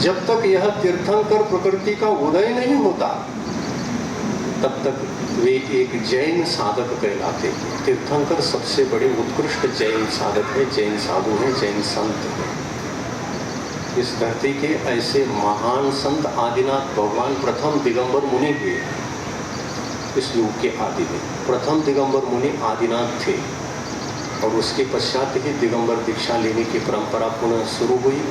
जब तक यह तीर्थंकर प्रकृति का उदय नहीं होता तब तक वे एक जैन साधक कहलाते हैं। तीर्थंकर सबसे बड़े उत्कृष्ट जैन साधक है, जैन साधु है, जैन संत है। इस धरती के ऐसे महान संत आदिनाथ भगवान प्रथम दिगंबर मुनि हुए। इस युग के आदि में प्रथम दिगंबर मुनि आदिनाथ थे और उसके पश्चात ही दिगंबर दीक्षा लेने की परंपरा पुनः शुरू हुई।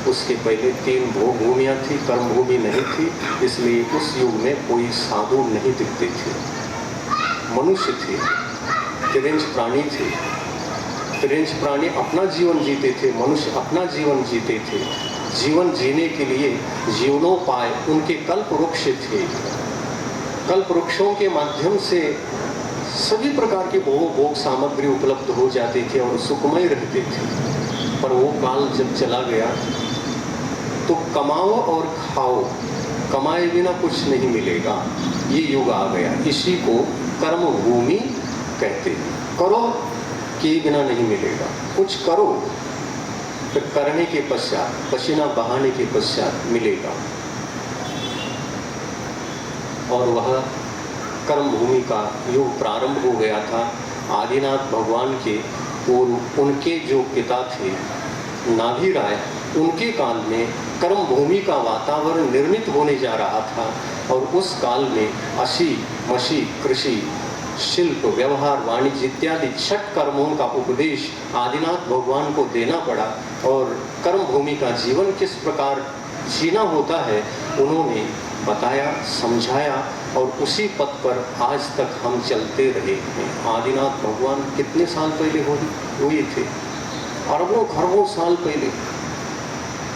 उसके पहले 3 भोग भूमियाँ थी, कर्म भूमि नहीं थी, इसलिए उस युग में कोई साधु नहीं दिखते थे। मनुष्य थे, तिरंज प्राणी थे। तिरंज प्राणी अपना जीवन जीते थे, मनुष्य अपना जीवन जीते थे। जीवन जीने के लिए जीवनोपाय उनके कल्प वृक्ष थे। कल्प वृक्षों के माध्यम से सभी प्रकार के भोग सामग्री उपलब्ध हो जाते थे और सुखमय रहते थे। पर वो काल जब चला गया तो कमाओ और खाओ, कमाए बिना कुछ नहीं मिलेगा, ये युग आ गया। इसी को कर्म भूमि कहते हैं। करो किए बिना नहीं मिलेगा, कुछ करो फिर करने के पश्चात, पसीना बहाने के पश्चात मिलेगा। और वह कर्म भूमि का युग प्रारंभ हो गया था। आदिनाथ भगवान के पूर्व उनके जो पिता थे नाभि राय, उनके काल में कर्म भूमि का वातावरण निर्मित होने जा रहा था और उस काल में असी मसी कृषि शिल्प व्यवहार वाणिज्य इत्यादि 6 कर्मों का उपदेश आदिनाथ भगवान को देना पड़ा। और कर्म भूमि का जीवन किस प्रकार जीना होता है उन्होंने बताया, समझाया और उसी पथ पर आज तक हम चलते रहे हैं। आदिनाथ भगवान कितने साल पहले हुए थे? अरबों खरबों साल पहले।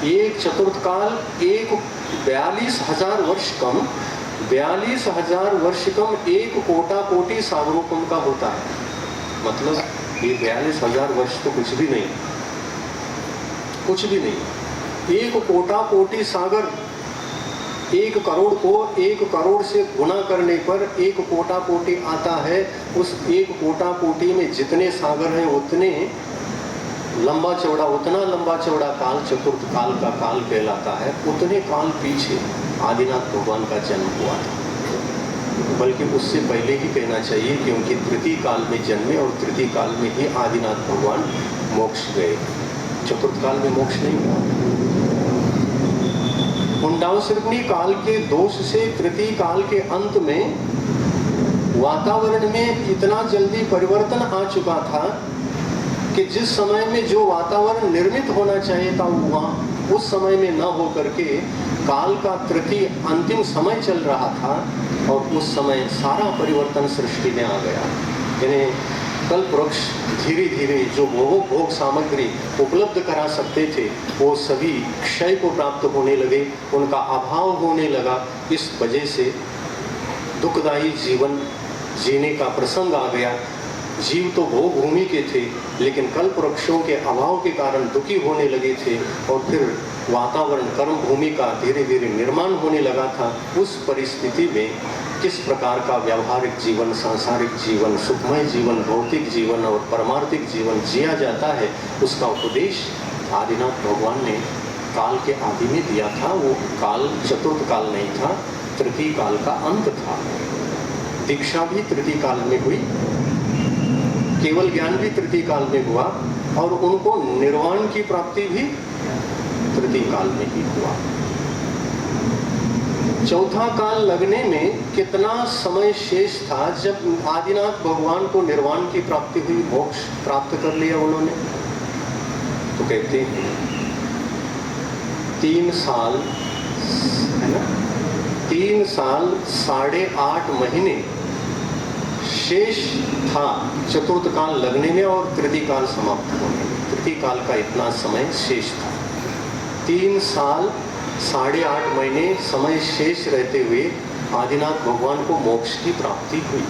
एक चतुर्थकाल, एक 42,000 वर्ष कम, 42,000 वर्ष कम 1 कोटा कोटि सागरों का होता है। मतलब ये 42,000 वर्ष तो कुछ भी नहीं, कुछ भी नहीं। 1 कोटा कोटि सागर, 1 करोड़ को 1 करोड़ से गुना करने पर 1 कोटा कोटि आता है। उस 1 कोटा कोटि में जितने सागर हैं उतने लंबा चौड़ा, उतना लंबा चौड़ा काल चतुर्थ काल का काल कहलाता है। उतने काल पीछे आदिनाथ भगवान का जन्म हुआ था, बल्कि उससे पहले ही कहना चाहिए क्योंकि तृतीय काल में जन्मे और तृतीय काल में ही आदिनाथ भगवान मोक्ष गए। चतुर्थ काल में मोक्ष नहीं हुआ। पुंडावसर्पिणी काल के दोष से तृतीय काल के अंत में वातावरण में इतना जल्दी परिवर्तन आ चुका था कि जिस समय में जो वातावरण निर्मित होना चाहिए था वहाँ उस समय में न हो करके काल का तृतीय अंतिम समय चल रहा था और उस समय सारा परिवर्तन सृष्टि में आ गया। यानी कल्प वृक्ष धीरे धीरे जो भोग सामग्री उपलब्ध करा सकते थे वो सभी क्षय को प्राप्त होने लगे, उनका अभाव होने लगा। इस वजह से दुखदायी जीवन जीने का प्रसंग आ गया। जीव तो भोग भूमि के थे लेकिन कल्प वृक्षों के अभाव के कारण दुखी होने लगे थे और फिर वातावरण कर्म भूमि का धीरे धीरे निर्माण होने लगा था। उस परिस्थिति में किस प्रकार का व्यावहारिक जीवन, सांसारिक जीवन, सुखमय जीवन, भौतिक जीवन और परमार्थिक जीवन जिया जाता है उसका उपदेश आदिनाथ भगवान ने काल के आदि में दिया था। वो काल चतुर्थ काल नहीं था, तृतीय काल का अंत था। दीक्षा भी तृतीय काल में हुई, केवल ज्ञान भी तृतीय काल में हुआ, और उनको निर्वाण की प्राप्ति भी तृतीय काल में ही हुआ। चौथा काल लगने में कितना समय शेष था जब आदिनाथ भगवान को निर्वाण की प्राप्ति हुई, मोक्ष प्राप्त कर लिया उन्होंने? तो कहते हैं 3 साल, है ना, 3 साल 8.5 महीने शेष था चतुर्थ काल लगने में और तृतीय काल समाप्त होने में। तृतीय काल का इतना समय शेष था। 3 साल 8.5 महीने समय शेष रहते हुए आदिनाथ भगवान को मोक्ष की प्राप्ति हुई।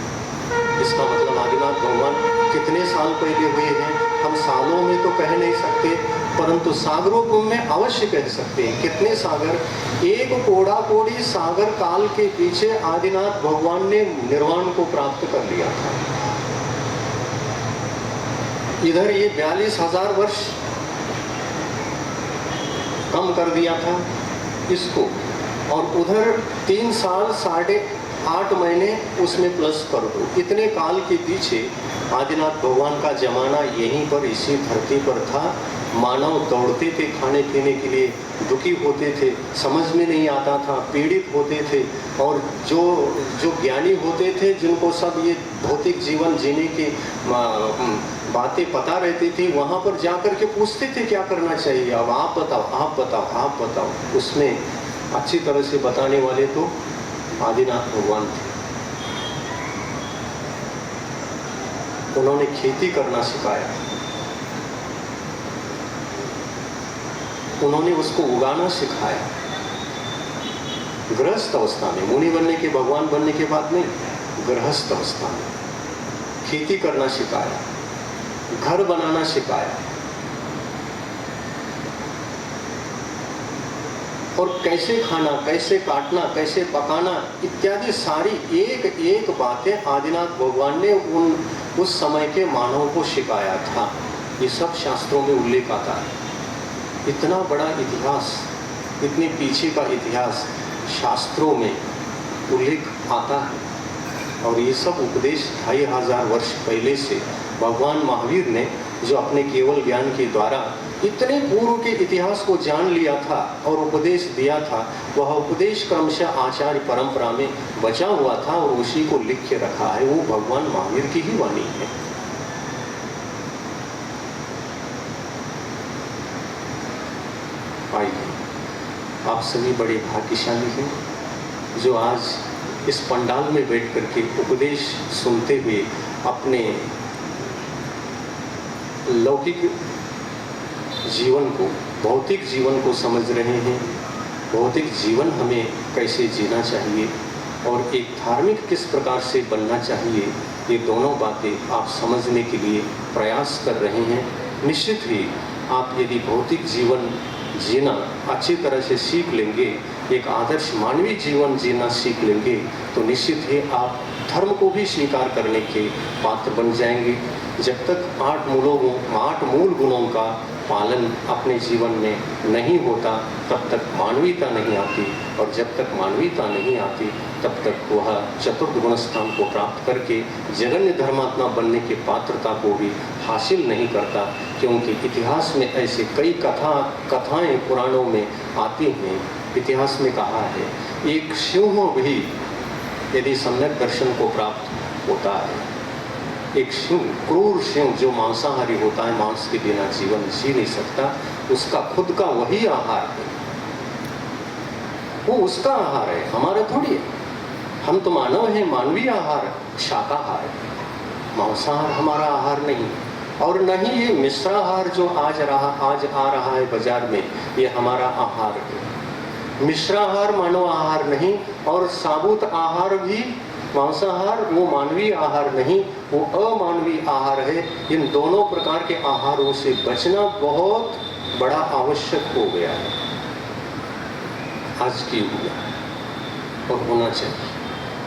इसका मतलब आदिनाथ भगवान कितने साल पहले हुए हैं हम सालों में तो कह नहीं सकते, परंतु सागरों में अवश्य कह सकते हैं। कितने सागर? एक कोड़ा कोड़ी सागर काल के पीछे आदिनाथ भगवान ने निर्वाण को प्राप्त कर लिया था। इधर ये 42,000 वर्ष कम कर दिया था इसको, और उधर 3 साल 8.5 महीने उसमें प्लस कर दो। इतने काल के पीछे आदिनाथ भगवान का जमाना यहीं पर इसी धरती पर था। मानव दौड़ते थे खाने पीने के लिए, दुखी होते थे, समझ में नहीं आता था, पीड़ित होते थे, और जो ज्ञानी होते थे जिनको सब ये भौतिक जीवन जीने की बातें पता रहती थी, वहाँ पर जाकर के पूछते थे क्या करना चाहिए, अब आप बताओ, आप बताओ, आप बताओ। उसमें अच्छी तरह से बताने वाले तो आदिनाथ भगवान थे। उन्होंने खेती करना सिखाया, उन्होंने उसको उगाना सिखाया। गृहस्थ अवस्था में, मुनि बनने के, भगवान बनने के बाद नहीं, गृहस्थ अवस्था में खेती करना सिखाया, घर बनाना सिखाया, और कैसे खाना, कैसे काटना, कैसे पकाना इत्यादि सारी एक एक बातें आदिनाथ भगवान ने उस समय के मानव को सिखाया था। ये सब शास्त्रों में उल्लेख आता है। इतना बड़ा इतिहास, इतने पीछे का इतिहास शास्त्रों में उल्लेख आता है, और ये सब उपदेश 2500 वर्ष पहले से भगवान महावीर ने, जो अपने केवल ज्ञान के द्वारा इतने पूर्व के इतिहास को जान लिया था और उपदेश दिया था, वह उपदेश क्रमशः आचार्य परंपरा में बचा हुआ था और उसी को लिख के रखा है। वो भगवान महावीर की ही वाणी है। आइए, आप सभी बड़े भाग्यशाली हैं जो आज इस पंडाल में बैठ करके उपदेश सुनते हुए अपने लौकिक जीवन को, भौतिक जीवन को समझ रहे हैं। भौतिक जीवन हमें कैसे जीना चाहिए और एक धार्मिक किस प्रकार से बनना चाहिए, ये दोनों बातें आप समझने के लिए प्रयास कर रहे हैं। निश्चित ही आप यदि भौतिक जीवन जीना अच्छी तरह से सीख लेंगे, एक आदर्श मानवीय जीवन जीना सीख लेंगे, तो निश्चित ही आप धर्म को भी स्वीकार करने के पात्र बन जाएंगे। जब तक 8 मूल गुणों का पालन अपने जीवन में नहीं होता, तब तक मानवीयता नहीं आती, और जब तक मानवीयता नहीं आती तब तक वह चतुर्थ गुण स्थान को प्राप्त करके जगन्य धर्मात्मा बनने की पात्रता को भी हासिल नहीं करता। क्योंकि इतिहास में ऐसे कई कथाएं पुराणों में आती हैं। इतिहास में कहा है, एक सिंह भी यदि सम्यक दर्शन को प्राप्त होता है, एक सिंह, क्रूर सिंह जो मांसाहारी होता है, मांस के बिना जीवन जी नहीं सकता, उसका खुद का वही आहार है, वो उसका आहार है, हमारा थोड़ी है। हम तो मानव हैं, मानवीय आहार शाकाहार है, मांसाहार हमारा आहार नहीं। और नहीं ये मिश्राहार जो आज आ रहा है बाजार में, ये हमारा आहार है। मिश्राहार मानव आहार नहीं, और साबुत आहार भी मांसाहार वो मानवीय आहार नहीं, वो अमानवीय आहार है। इन दोनों प्रकार के आहारों से बचना बहुत बड़ा आवश्यक हो गया है आज की युग में, और होना चाहिए।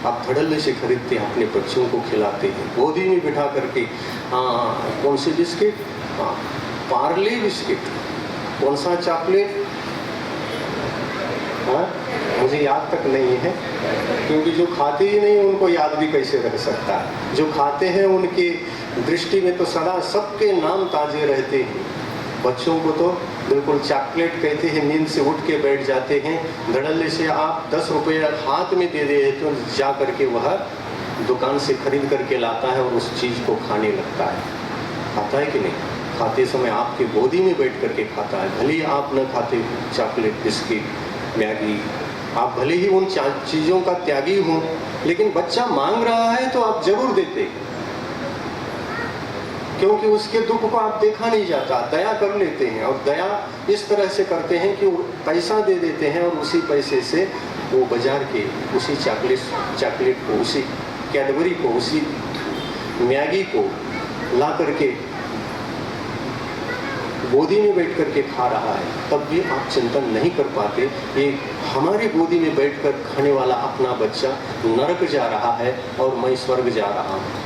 आप धड़ल्ले से खरीदते हैं, अपने बच्चों को खिलाते हैं, गोदी में बिठा करके। कौन सी बिस्किट? पार्ले बिस्किट। कौन सा चॉकलेट? मुझे याद तक नहीं है, क्योंकि जो खाते ही नहीं उनको याद भी कैसे रह सकता है। जो खाते हैं उनकी दृष्टि में तो सदा सबके नाम ताजे रहते हैं। बच्चों को तो बिल्कुल चॉकलेट कहते हैं, नींद से उठ के बैठ जाते हैं, धड़ल्ले से आप 10 रुपये हाथ में दे दे तो जा करके वह दुकान से खरीद करके लाता है और उस चीज़ को खाने लगता है। खाता है कि नहीं? खाते समय आपके गोदी में बैठ करके खाता है। भले ही आप न खाते चॉकलेट, बिस्किट, मैगी, आप भले ही उन चीज़ों का त्यागी हों, लेकिन बच्चा मांग रहा है तो आप जरूर देते, क्योंकि उसके दुख को आप देखा नहीं जाता, दया कर लेते हैं। और दया इस तरह से करते हैं कि पैसा दे देते हैं और उसी पैसे से वो बाजार के उसी चॉकलेट को, उसी कैडबरी को, उसी मैगी को ला करके गोदी में बैठ करके खा रहा है। तब भी आप चिंतन नहीं कर पाते, ये हमारे गोदी में बैठकर खाने वाला अपना बच्चा नरक जा रहा है और मैं स्वर्ग जा रहा हूँ।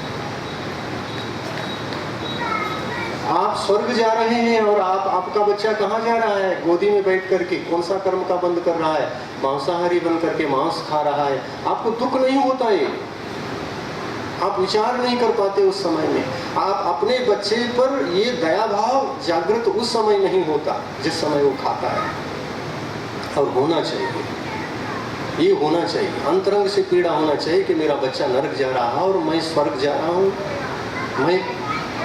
आप स्वर्ग जा रहे हैं और आपका बच्चा कहाँ जा रहा है? गोदी में बैठ करके कौन सा कर्म का बंद कर रहा है? मांसाहारी बन करके मांस खा रहा है। आपको दुख नहीं होता है, आप विचार नहीं कर पाते उस समय में। आप अपने बच्चे पर ये दया भाव जागृत उस समय नहीं होता जिस समय वो खाता है। और होना चाहिए, ये होना चाहिए, अंतरंग से पीड़ा होना चाहिए कि मेरा बच्चा नरक जा रहा है और मैं स्वर्ग जा रहा हूँ। मैं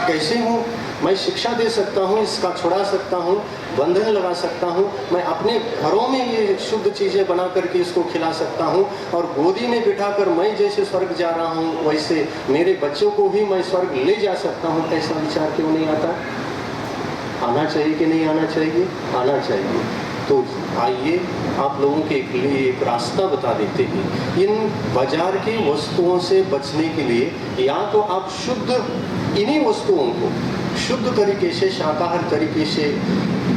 कैसे हूँ? मैं शिक्षा दे सकता हूँ, इसका छुड़ा सकता हूँ, बंधन लगा सकता हूँ, मैं अपने घरों में ये शुद्ध चीज़ें बना करके इसको खिला सकता हूँ, और गोदी में बिठाकर मैं जैसे स्वर्ग जा रहा हूँ वैसे मेरे बच्चों को भी मैं स्वर्ग ले जा सकता हूँ। ऐसा विचार क्यों नहीं आता? आना चाहिए कि नहीं आना चाहिए? आना चाहिए। तो आइए आप लोगों के लिए एक रास्ता बता देते हैं। इन बाजार की वस्तुओं से बचने के लिए या तो आप शुद्ध इन्हीं वस्तुओं को शुद्ध तरीके से, शाकाहार तरीके से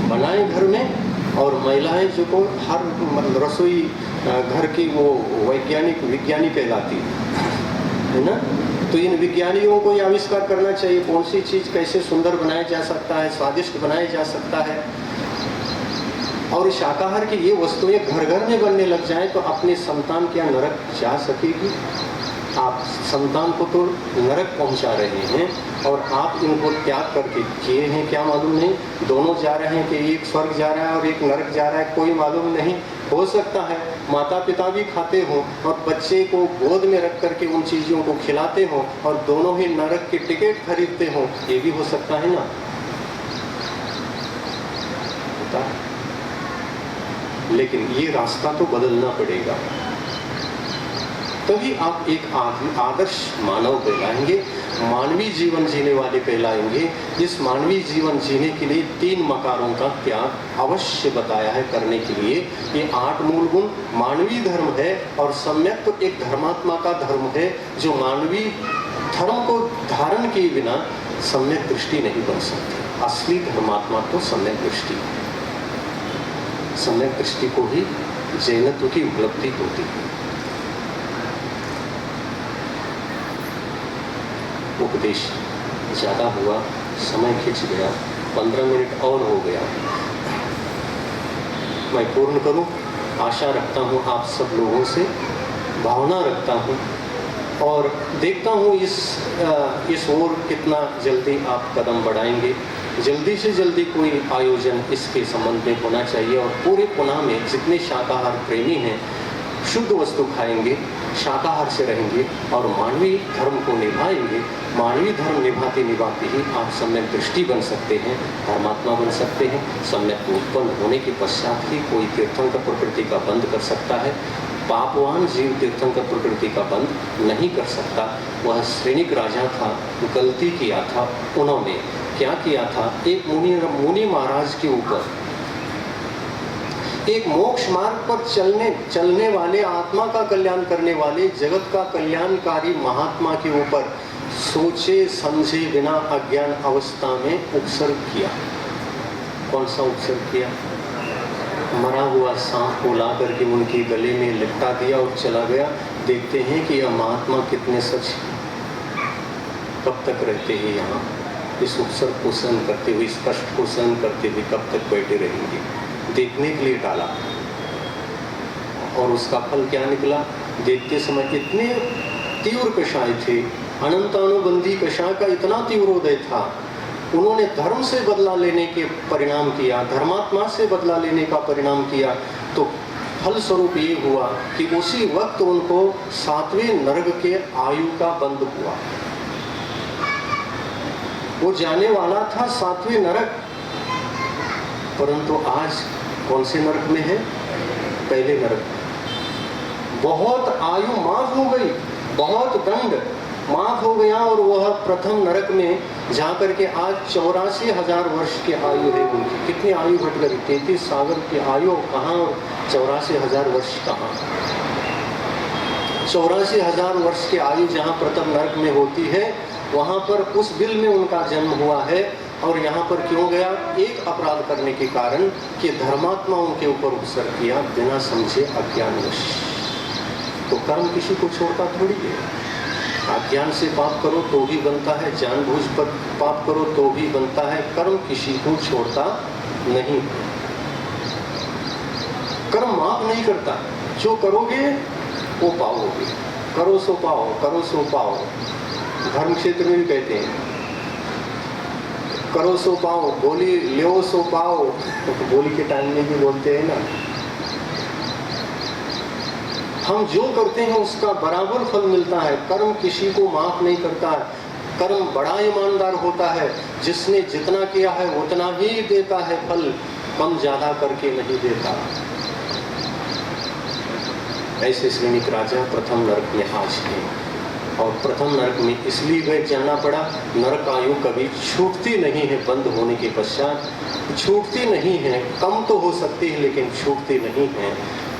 बनाएं घर में, और महिलाएं जो को हर रसोई घर की वो विज्ञानी कहलाती है ना। तो इन विज्ञानियों को ये आविष्कार करना चाहिए कौन सी चीज़ कैसे सुंदर बनाया जा सकता है, स्वादिष्ट बनाया जा सकता है। और शाकाहार की ये वस्तुएं घर घर में बनने लग जाएं तो अपने संतान क्या नरक जा सकेगी? आप संतान को तो नरक पहुंचा रहे हैं और आप इनको त्याग करके किए हैं क्या मालूम नहीं। दोनों जा रहे हैं कि एक स्वर्ग जा रहा है और एक नरक जा रहा है, कोई मालूम नहीं। हो सकता है माता पिता भी खाते हों और बच्चे को गोद में रख करके उन चीज़ों को खिलाते हों और दोनों ही नरक की टिकट खरीदते हों, ये भी हो सकता है ना। लेकिन ये रास्ता तो बदलना पड़ेगा, तभी आप एक आदर्श मानव कहलाएंगे, मानवीय जीवन जीने वाले कहलाएंगे। इस मानवीय जीवन जीने के लिए 3 मकारों का त्याग अवश्य बताया है करने के लिए। ये 8 मूल गुण मानवीय धर्म है, और सम्यक तो एक धर्मात्मा का धर्म है जो मानवीय धर्म को धारण किए बिना सम्यक दृष्टि नहीं बन सकती। असली धर्मात्मा तो सम्यक दृष्टि है। सम्यक दृष्टि को ही जैनत्व की उपलब्धि होती है। उपदेश ज़्यादा हुआ, समय खिंच गया, 15 मिनट और हो गया। मैं पूर्ण करूं, आशा रखता हूं आप सब लोगों से, भावना रखता हूं, और देखता हूं इस ओर कितना जल्दी आप कदम बढ़ाएंगे। जल्दी से जल्दी कोई आयोजन इसके संबंध में होना चाहिए, और पूरे पुणे में जितने शाकाहार प्रेमी हैं शुद्ध वस्तु खाएंगे, शाकाहार से रहेंगे और मानवीय धर्म को निभाएंगे। मानवीय धर्म निभाते निभाते ही आप सम्यक दृष्टि बन सकते हैं, धर्मात्मा बन सकते हैं। सम्यक उत्पन्न होने के पश्चात ही कोई तीर्थंकर प्रकृति का बंद कर सकता है। पापवान जीव तीर्थंकर प्रकृति का बंद नहीं कर सकता। वह श्रेणिक राजा था, गलती किया था। उन्होंने क्या किया था? एक मुनि महाराज के ऊपर, एक मोक्ष मार्ग पर चलने वाले, आत्मा का कल्याण करने वाले, जगत का कल्याणकारी महात्मा के ऊपर सोचे समझे बिना अज्ञान अवस्था में उपसर्ग किया। कौन सा उपसर्ग किया? मरा हुआ सांप को ला करके उनके गले में लिपटा दिया और चला गया। देखते हैं कि यह महात्मा कितने सच, कब तक रहते हैं यहाँ, इस उपसर्ग को सहन करते हुए, इस कष्ट को सहन करते हुए कब तक बैठे रहेंगे? देखने के लिए डाला और उसका फल क्या निकला? देखते समय इतने तीव्र कषाय थे, अनंतानुबंधी कषाय का इतना तीव्रोदय था, उन्होंने धर्म से बदला लेने के परिणाम किया, धर्मात्मा से बदला लेने का परिणाम किया, तो फल स्वरूप ये हुआ कि उसी वक्त उनको 7वें नरक के आयु का बंध हुआ। वो जाने वाला था 7वें नरक, परंतु आज कौन से नरक में है? पहले नरक। बहुत आयु माफ हो गई, बहुत दंड माफ हो गया, और वह प्रथम नरक में जाकर के आज 84,000 वर्ष की आयु है उनकी। कितनी आयु घट गई? 33 सागर की आयु कहाँ और 84,000 वर्ष कहाँ? 84,000 वर्ष की आयु जहाँ प्रथम नरक में होती है, वहाँ पर उस बिल में उनका जन्म हुआ है। और यहाँ पर क्यों गया? एक अपराध करने के कारण कि धर्मात्माओं के ऊपर उपसर्ग किया बिना समझे, अज्ञानवश। तो कर्म किसी को छोड़ता थोड़ी है। अज्ञान से पाप करो तो भी बनता है, जानबूझ कर पाप करो तो भी बनता है। कर्म किसी को छोड़ता नहीं, कर्म माफ नहीं करता। जो करोगे वो पाओगे, करो सो पाओ, करो सो पाओ। धर्म क्षेत्र में भी कहते हैं करो सो पाओ, बोली ले सो पाओ। बोली के टाइम में भी बोलते हैं ना, हम जो करते हैं उसका बराबर फल मिलता है। कर्म किसी को माफ नहीं करता है। कर्म बड़ा ईमानदार होता है, जिसने जितना किया है उतना ही देता है फल, कम ज्यादा करके नहीं देता। ऐसे श्रेणिक राजा प्रथम नरक में आज हैं, और प्रथम नरक में इसलिए गए जाना पड़ा, नरक आयु कभी छूटती नहीं है। बंद होने के पश्चात छूटती नहीं है। कम तो हो सकती है लेकिन छूटती नहीं है।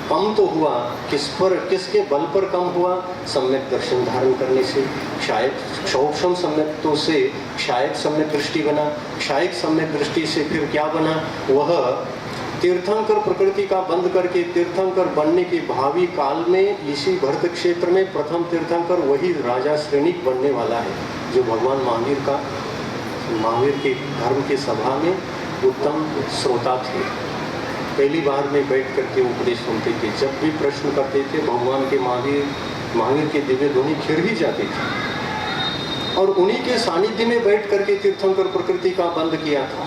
कम तो हुआ, किस पर, किसके बल पर कम हुआ? सम्यक दर्शन धारण करने से। शायद क्षौक्षम सम्यक्तों से शायद सम्यक दृष्टि बना, शायद सम्यक दृष्टि से फिर क्या बना? वह तीर्थंकर प्रकृति का बंद करके तीर्थंकर बनने के भावी काल में इसी भरत क्षेत्र में प्रथम तीर्थंकर वही राजा श्रेणिक बनने वाला है, जो भगवान महावीर के धर्म की सभा में उत्तम श्रोता थे। पहली बार में बैठ करके उपदेश सुनते थे। जब भी प्रश्न करते थे, भगवान के महावीर के दिव्य ध्वनि खिर ही जाती थी। और उन्हीं के सानिध्य में बैठ करके तीर्थंकर प्रकृति का बंद किया था।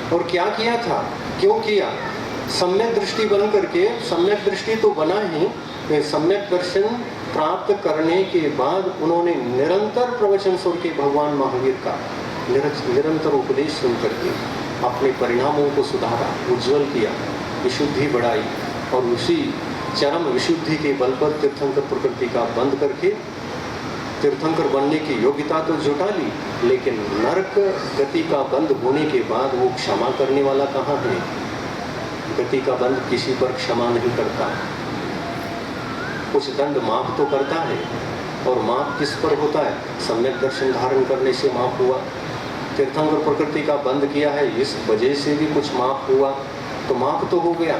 और क्या किया था, क्यों किया? सम्यक दृष्टि बन करके, सम्यक दृष्टि तो बना ही, सम्यक दर्शन प्राप्त करने के बाद उन्होंने निरंतर प्रवचन सुन के भगवान महावीर का निरंतर उपदेश सुन करके अपने परिणामों को सुधारा, उज्जवल किया, विशुद्धि बढ़ाई, और उसी चरम विशुद्धि के बल पर तीर्थंकर प्रकृति का बंद करके तीर्थंकर बनने की योग्यता तो जुटा ली, लेकिन नरक गति का बंद होने के बाद वो क्षमा करने वाला कहाँ है? गति का बंद किसी पर क्षमा नहीं करता। कुछ दंड माफ तो करता है, और माफ किस पर होता है? सम्यक दर्शन धारण करने से माफ हुआ। तीर्थंकर प्रकृति का बंद किया है, इस वजह से भी कुछ माफ हुआ, तो माफ तो हो गया,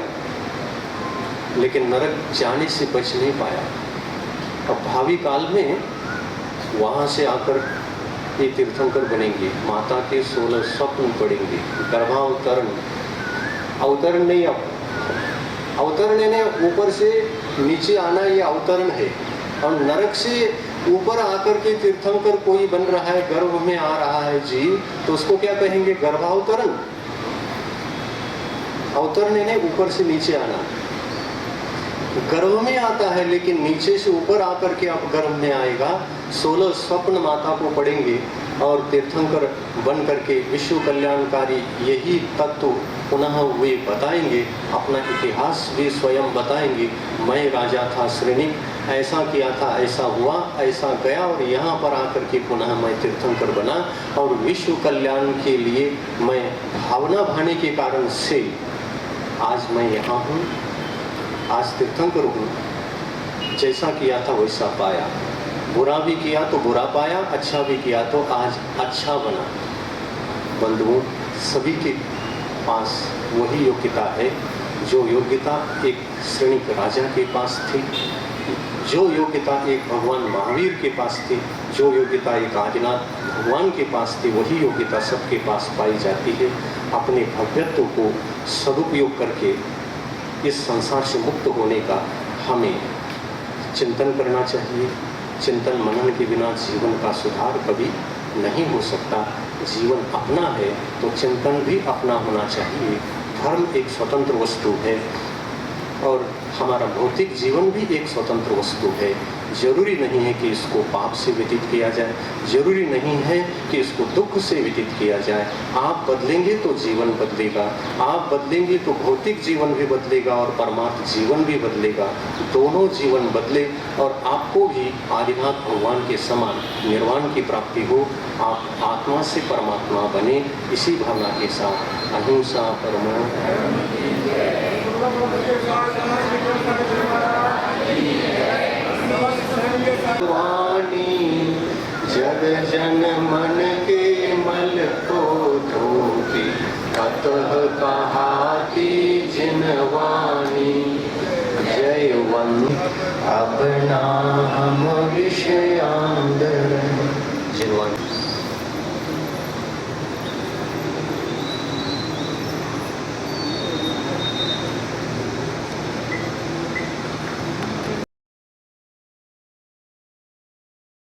लेकिन नरक जाने से बच नहीं पाया। अब भावी काल में वहाँ से आकर ये तीर्थंकर बनेंगे, माता के 16 स्वप्न पड़ेंगे, गर्भावतरण, अवतरण नहीं, अब अवतरण यानी ऊपर से नीचे आना, ये अवतरण है। और नरक से ऊपर आकर के तीर्थंकर कोई बन रहा है, गर्भ में आ रहा है जीव, तो उसको क्या कहेंगे? गर्भावतरण। अवतरण यानी ऊपर से नीचे आना। गर्भ में आता है लेकिन नीचे से ऊपर आकर के अब गर्भ में आएगा। 16 स्वप्न माता को पड़ेंगे और तीर्थंकर बन करके विश्व कल्याणकारी यही तत्व पुनः वे बताएंगे, अपना इतिहास भी स्वयं बताएंगे। मैं राजा था श्रेणिक, ऐसा किया था, ऐसा हुआ, ऐसा गया, और यहाँ पर आकर के पुनः मैं तीर्थंकर बना, और विश्व कल्याण के लिए मैं भावना भाने के कारण से आज मैं यहाँ हूँ, आज तीर्थंकर हूँ। जैसा किया था वैसा पाया, बुरा भी किया तो बुरा पाया, अच्छा भी किया तो आज अच्छा बना। बंधुओं, सभी के पास वही योग्यता है जो योग्यता एक श्रेणिक राजा के पास थी, जो योग्यता एक भगवान महावीर के पास थी, जो योग्यता एक आदिनाथ भगवान के पास थी, वही योग्यता सबके पास पाई जाती है। अपने भव्यत्व को सदुपयोग करके इस संसार से मुक्त होने का हमें चिंतन करना चाहिए। चिंतन मनन के बिना जीवन का सुधार कभी नहीं हो सकता। जीवन अपना है तो चिंतन भी अपना होना चाहिए। धर्म एक स्वतंत्र वस्तु है और हमारा भौतिक जीवन भी एक स्वतंत्र वस्तु है। जरूरी नहीं है कि इसको पाप से व्यतीत किया जाए, जरूरी नहीं है कि इसको दुख से व्यतीत किया जाए। आप बदलेंगे तो जीवन बदलेगा, आप बदलेंगे तो भौतिक जीवन भी बदलेगा और परमात्म जीवन भी बदलेगा। दोनों जीवन बदले और आपको भी आदिनाथ भगवान के समान निर्वाण की प्राप्ति हो। आप आत्मा से परमात्मा बने। इसी भावना के साथ अहिंसा परमो वाणी जग जन मन के मल को धोती अतः कहाती जिन वाणी जयवंत अपना हम विषयांदर जिनवाणी।